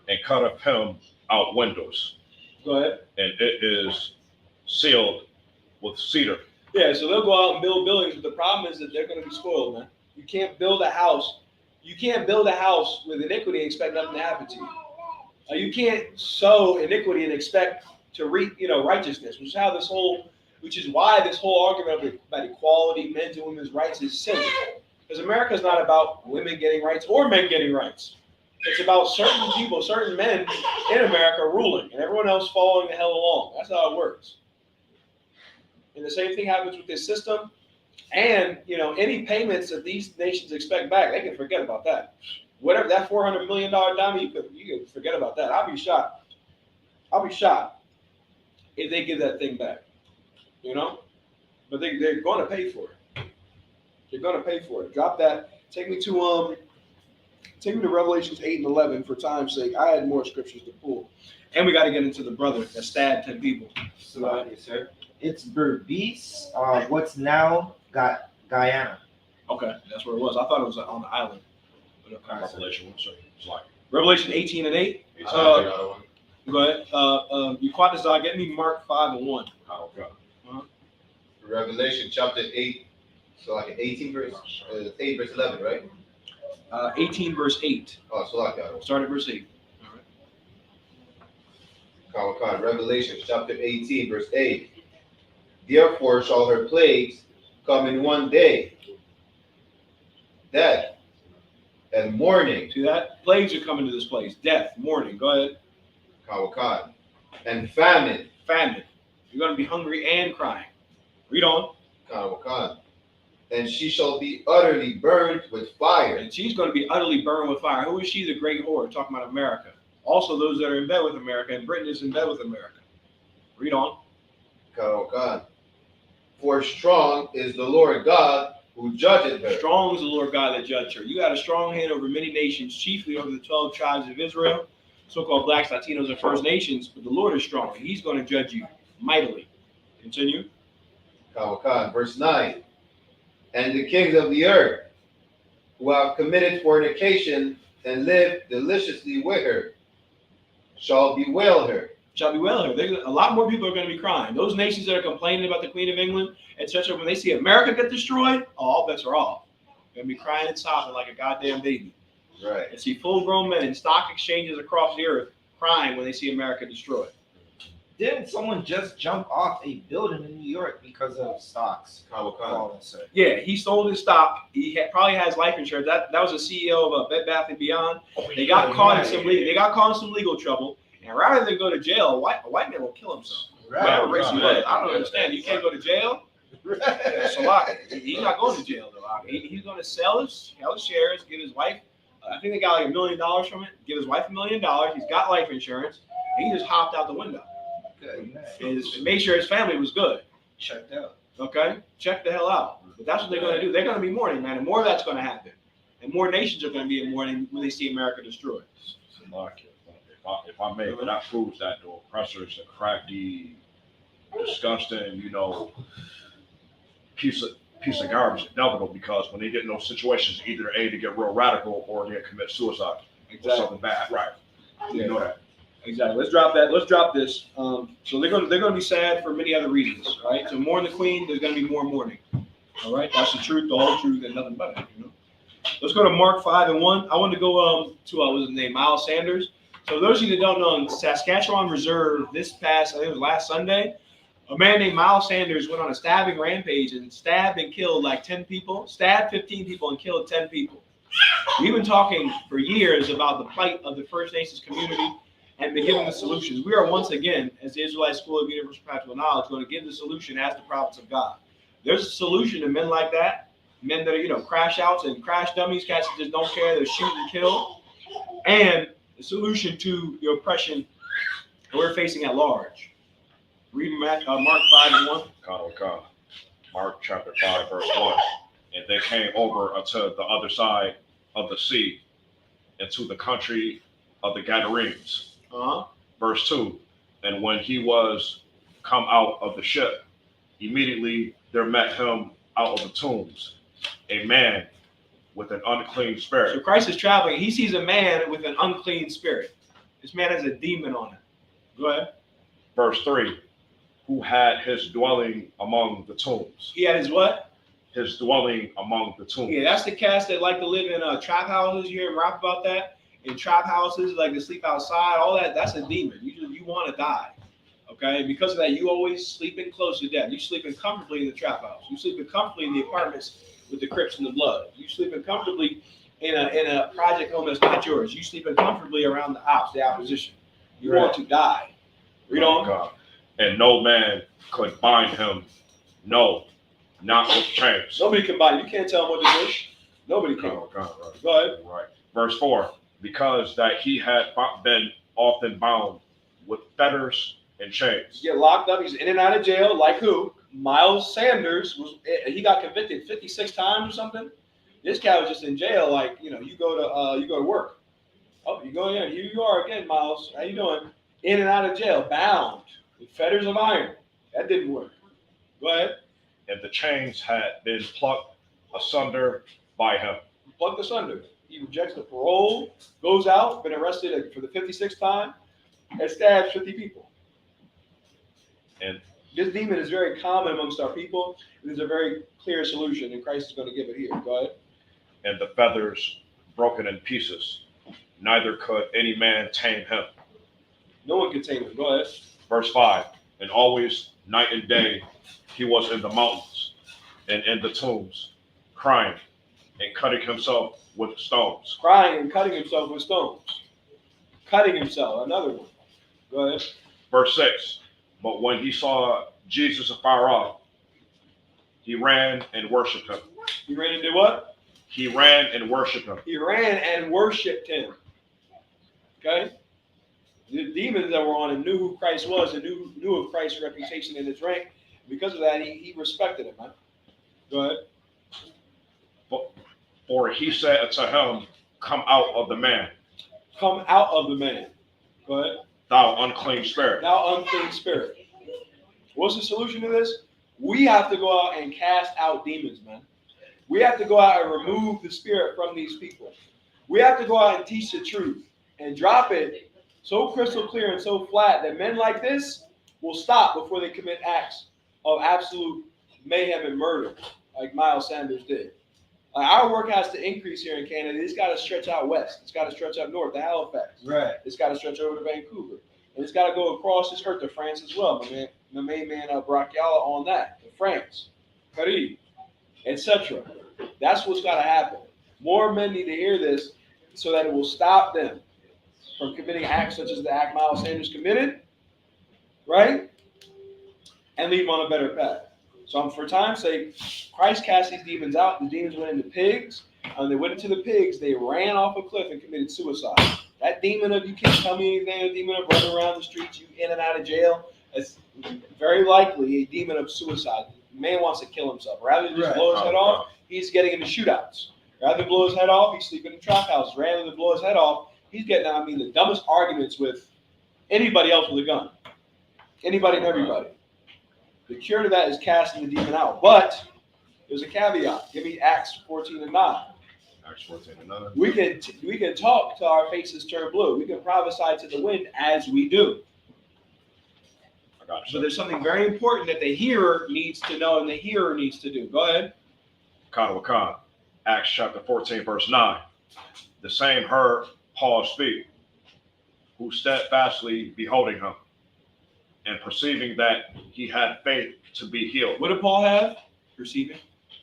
[SPEAKER 4] And cut of him out windows.
[SPEAKER 1] Go ahead.
[SPEAKER 4] And it is sealed with cedar.
[SPEAKER 1] Yeah, so they'll go out and build buildings, but the problem is that they're going to be spoiled, man. You can't build a house. You can't build a house with iniquity and expect nothing to happen to you. You can't sow iniquity and expect to reap, righteousness, which is why this whole argument about equality, men's and women's rights is silly. Because America is not about women getting rights or men getting rights. It's about certain people, certain men in America ruling, and everyone else following the hell along. That's how it works. And the same thing happens with this system. And, any payments that these nations expect back, they can forget about that. Whatever, that $400 million diamond, you can forget about that. I'll be shocked if they give that thing back, But they're going to pay for it. They're going to pay for it. Drop that. Take me to Revelations 8 and 11 for time's sake. I had more scriptures to pull. And we got to get into the brother that stabbed 10 people.
[SPEAKER 2] So, sir. It's Berbice, what's now Guyana.
[SPEAKER 1] Okay, that's where it was. I thought it was on the island.
[SPEAKER 4] Revelation, what's it? It's like
[SPEAKER 1] Revelation 18 and 8. Go ahead. Yukwatazar, get me Mark 5 and 1.
[SPEAKER 4] okay.
[SPEAKER 3] Revelation chapter 8, so like 18 verse 8 verse 11, right?
[SPEAKER 1] 18 verse 8.
[SPEAKER 3] Oh, so like that.
[SPEAKER 1] Start at verse 8. All right.
[SPEAKER 3] Revelation chapter 18 verse 8. Therefore shall her plagues come in one day, death and mourning.
[SPEAKER 1] See that? Plagues are coming to this place. Death, mourning. Go ahead.
[SPEAKER 3] Kawakan. And famine.
[SPEAKER 1] Famine. You're going to be hungry and crying. Read on.
[SPEAKER 3] Kawakan. And she shall be utterly burned with fire.
[SPEAKER 1] And she's going to be utterly burned with fire. Who is she? The great whore. Talking about America. Also those that are in bed with America. And Britain is in bed with America. Read on.
[SPEAKER 3] Kawakan. For strong is the Lord God who judgeth her.
[SPEAKER 1] Strong is the Lord God that judged her. You got a strong hand over many nations, chiefly over the 12 tribes of Israel, so-called blacks, Latinos, and First Nations. But the Lord is strong, and he's going to judge you mightily. Continue.
[SPEAKER 3] Kawakan, verse 9. And the kings of the earth, who have committed fornication and lived deliciously with her, shall bewail her.
[SPEAKER 1] Shall bewail her. A lot more people are going to be crying. Those nations that are complaining about the Queen of England, etc., when they see America get destroyed, all bets are off. They're going to be crying and sobbing like a goddamn baby.
[SPEAKER 3] Right.
[SPEAKER 1] And see full-grown men in stock exchanges across the earth crying when they see America destroyed.
[SPEAKER 2] Didn't someone just jump off a building in New York because of stocks?
[SPEAKER 3] Kawakan.
[SPEAKER 1] Yeah, he sold his stock. He probably has life insurance. That was a CEO of Bed Bath & Beyond. They got caught in some legal trouble. And rather than go to jail, a white man will kill himself. Whatever race he was. I don't understand. You can't go to jail. He's not going to jail though. He's going to sell his shares, give his wife. I think they got like $1 million from it. Give his wife $1 million. He's got life insurance. And he just hopped out the window.
[SPEAKER 2] Good.
[SPEAKER 1] And made sure his family was good.
[SPEAKER 2] Checked out.
[SPEAKER 1] Okay, check the hell out. But that's what they're going to do. They're going to be mourning, man, and more of that's going to happen. And more nations are going to be in mourning when they see America destroyed.
[SPEAKER 4] If I may, but that proves that the oppressors, the crafty, disgusting, piece of garbage, inevitable, because when they get in those situations, either A, they get real radical or they commit suicide or something bad. Right. You know that.
[SPEAKER 1] Exactly. Let's drop that. Let's drop this. So they're gonna be sad for many other reasons, right? To mourn the queen, there's gonna be more mourning. All right, that's the truth, the whole truth, and nothing but it. You know. Let's go to Mark 5:1. I want to go to what was his name, Miles Sanders. So those of you that don't know, in Saskatchewan Reserve this past, I think it was last Sunday, a man named Miles Sanders went on a stabbing rampage and stabbed and killed like 10 people, stabbed 15 people and killed 10 people. We've been talking for years about the plight of the First Nations community and been giving the solutions. We are once again, as the Israelite School of Universal Practical Knowledge, going to give the solution as the prophets of God. There's a solution to men like that, men that are, crash outs and crash dummies, cats that just don't care, they shoot and kill, and the solution to the oppression that we're facing at large. Read Mark 5:1.
[SPEAKER 4] Mark chapter 5, verse 1. And they came over unto the other side of the sea, into the country of the Gadarenes. Verse 2. And when he was come out of the ship, immediately there met him out of the tombs a man with an unclean spirit.
[SPEAKER 1] So Christ is traveling. He sees a man with an unclean spirit. This man has a demon on him. Go ahead.
[SPEAKER 4] Verse 3. Who had his dwelling among the tombs.
[SPEAKER 1] He had his what?
[SPEAKER 4] His dwelling among the tombs.
[SPEAKER 1] Yeah, that's the cats that like to live in trap houses. You hear him rap about that? In trap houses, like to sleep outside, all that, that's a demon. You want to die. Okay? And because of that, you always sleeping close to death. You sleeping comfortably in the trap house. You sleeping comfortably in the apartments with the Crips and the Blood. You sleeping comfortably in a project home that's not yours. You sleeping comfortably around the ops, the opposition. You want to die. Read on.
[SPEAKER 4] God. And no man could bind him, no, not with chains.
[SPEAKER 1] Nobody can bind him. You can't tell him what to do. Nobody can.
[SPEAKER 4] Right.
[SPEAKER 1] Go ahead.
[SPEAKER 4] Right. Verse 4. Because that he had been often bound with fetters and chains.
[SPEAKER 1] Get locked up. He's in and out of jail. Like who? Miles Sanders he got convicted 56 times or something. This guy was just in jail. Like, you go to work. Oh, you go in. Here you are again, Miles. How you doing? In and out of jail, bound with fetters of iron. That didn't work. Go ahead.
[SPEAKER 4] And the chains had been plucked asunder by him.
[SPEAKER 1] Plucked asunder. He rejects the parole, goes out, been arrested for the 56th time, and stabs 50 people.
[SPEAKER 4] And
[SPEAKER 1] this demon is very common amongst our people. There's a very clear solution, and Christ is going to give it here. Go ahead.
[SPEAKER 4] And the feathers broken in pieces, neither could any man tame him.
[SPEAKER 1] No one can tame him. Go ahead.
[SPEAKER 4] Verse 5. And always, night and day, he was in the mountains and in the tombs, crying and cutting himself with stones.
[SPEAKER 1] Crying and cutting himself with stones. Cutting himself. Another one. Go ahead.
[SPEAKER 4] Verse 6. But when he saw Jesus afar off, he ran and worshipped him.
[SPEAKER 1] He ran and did what?
[SPEAKER 4] He ran and worshipped him.
[SPEAKER 1] He ran and worshipped him. Okay? The demons that were on him knew who Christ was and knew of Christ's reputation and his rank. Because of that, he respected him. Huh? Go ahead.
[SPEAKER 4] For he said unto him, come out of the man.
[SPEAKER 1] Come out of the man. Go ahead.
[SPEAKER 4] Thou unclean spirit.
[SPEAKER 1] Thou unclean spirit. What's the solution to this? We have to go out and cast out demons, man. We have to go out and remove the spirit from these people. We have to go out and teach the truth and drop it so crystal clear and so flat that men like this will stop before they commit acts of absolute mayhem and murder, like Miles Sanders did. Our work has to increase here in Canada. It's got to stretch out west. It's got to stretch up north to Halifax.
[SPEAKER 2] Right.
[SPEAKER 1] It's got to stretch over to Vancouver. And it's got to go across this earth to France as well. My main man, Brachiala, on that. To France, Paris, etc. That's what's got to happen. More men need to hear this so that it will stop them from committing acts such as the act Miles Sanders committed, right? And lead them on a better path. So for time's sake, Christ cast these demons out. The demons went into pigs. When they went into the pigs, they ran off a cliff and committed suicide. That demon of you can't tell me anything, a demon of running around the streets, you in and out of jail, that's very likely a demon of suicide. The man wants to kill himself. Rather than just blow his head off, he's getting into shootouts. Rather than blow his head off, he's sleeping in trap houses. Rather than blow his head off, he's getting, the dumbest arguments with anybody else with a gun. Anybody and everybody. The cure to that is casting the demon out. But there's a caveat. Give me Acts 14:9.
[SPEAKER 4] Acts 14:9.
[SPEAKER 1] We can talk till our faces turn blue. We can prophesy to the wind as we do.
[SPEAKER 4] I got
[SPEAKER 1] So
[SPEAKER 4] you.
[SPEAKER 1] there's something very important that the hearer needs to know and the hearer needs to do. Go ahead.
[SPEAKER 4] Khan. Acts chapter 14, verse 9. The same heard Paul speak, who steadfastly beholding him, and perceiving that he had faith to be healed.
[SPEAKER 1] What did Paul have? Perceiving.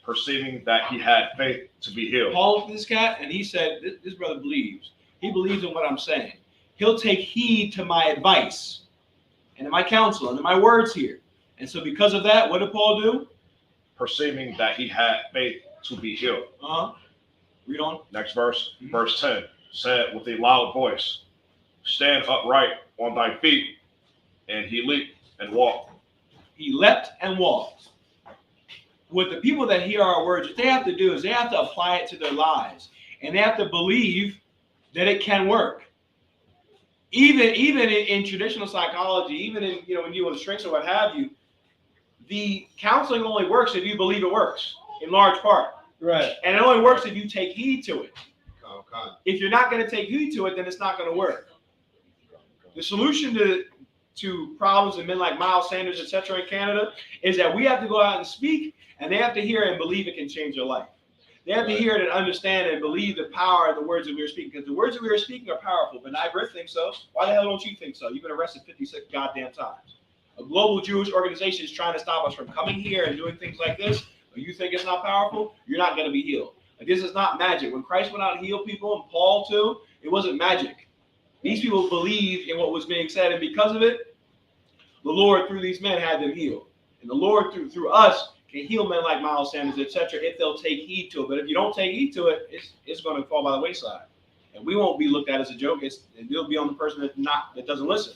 [SPEAKER 4] Perceiving that he had faith to be healed.
[SPEAKER 1] Paul looked at this cat and he said, this brother believes. He believes in what I'm saying. He'll take heed to my advice and to my counsel and to my words here. And so because of that, what did Paul do?
[SPEAKER 4] Perceiving that he had faith to be healed.
[SPEAKER 1] Read on.
[SPEAKER 4] Next verse, verse 10, said with a loud voice, stand upright on thy feet. And he leaped and walked.
[SPEAKER 1] He leapt and walked. What the people that hear our words, what they have to do is they have to apply it to their lives. And they have to believe that it can work. Even in traditional psychology, even in, when you deal with strengths or what have you, the counseling only works if you believe it works, in large part.
[SPEAKER 2] Right.
[SPEAKER 1] And it only works if you take heed to it.
[SPEAKER 3] Con.
[SPEAKER 1] If you're not going to take heed to it, then it's not going to work. The solution to problems and men like Miles Sanders, etc. in Canada is that we have to go out and speak, and they have to hear and believe it can change their life. They have to hear it and understand and believe the power of the words that we are speaking, because the words that we are speaking are powerful. But Britt thinks so. Why the hell don't you think so? You've been arrested 56 goddamn times. A global Jewish organization is trying to stop us from coming here and doing things like this. But you think it's not powerful? You're not going to be healed. Like, this is not magic. When Christ went out and healed people, and Paul too, it wasn't magic. These people believed in what was being said, and because of it, the Lord through these men had them healed. And the Lord through us can heal men like Miles Sanders, etc., if they'll take heed to it. But if you don't take heed to it, it's going to fall by the wayside. And we won't be looked at as a joke. It'll be on the person that doesn't listen.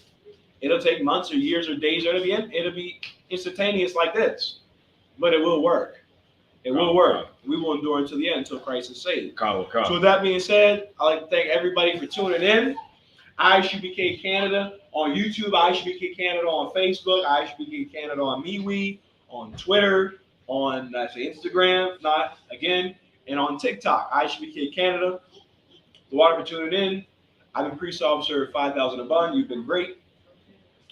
[SPEAKER 1] It'll take months or years or days, or it'll be instantaneous like this. But it will work. It will work. We will endure until the end, until Christ is saved. So with that being said, I'd like to thank everybody for tuning in. I.S.U.P.K Canada on YouTube, I.S.U.P.K Canada on Facebook, I.S.U.P.K Canada on MeWe, on Twitter, on Instagram, not again, and on TikTok, I.S.U.P.K Canada. The water for tuning in. I've been Priest Officer 5000 Abun. You've been great.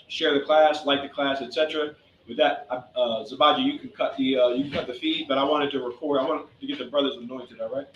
[SPEAKER 1] Share the class, like the class, etc. With that, Zabaji, you can cut the feed, but I wanted to record. I wanted to get the brothers anointed. All right.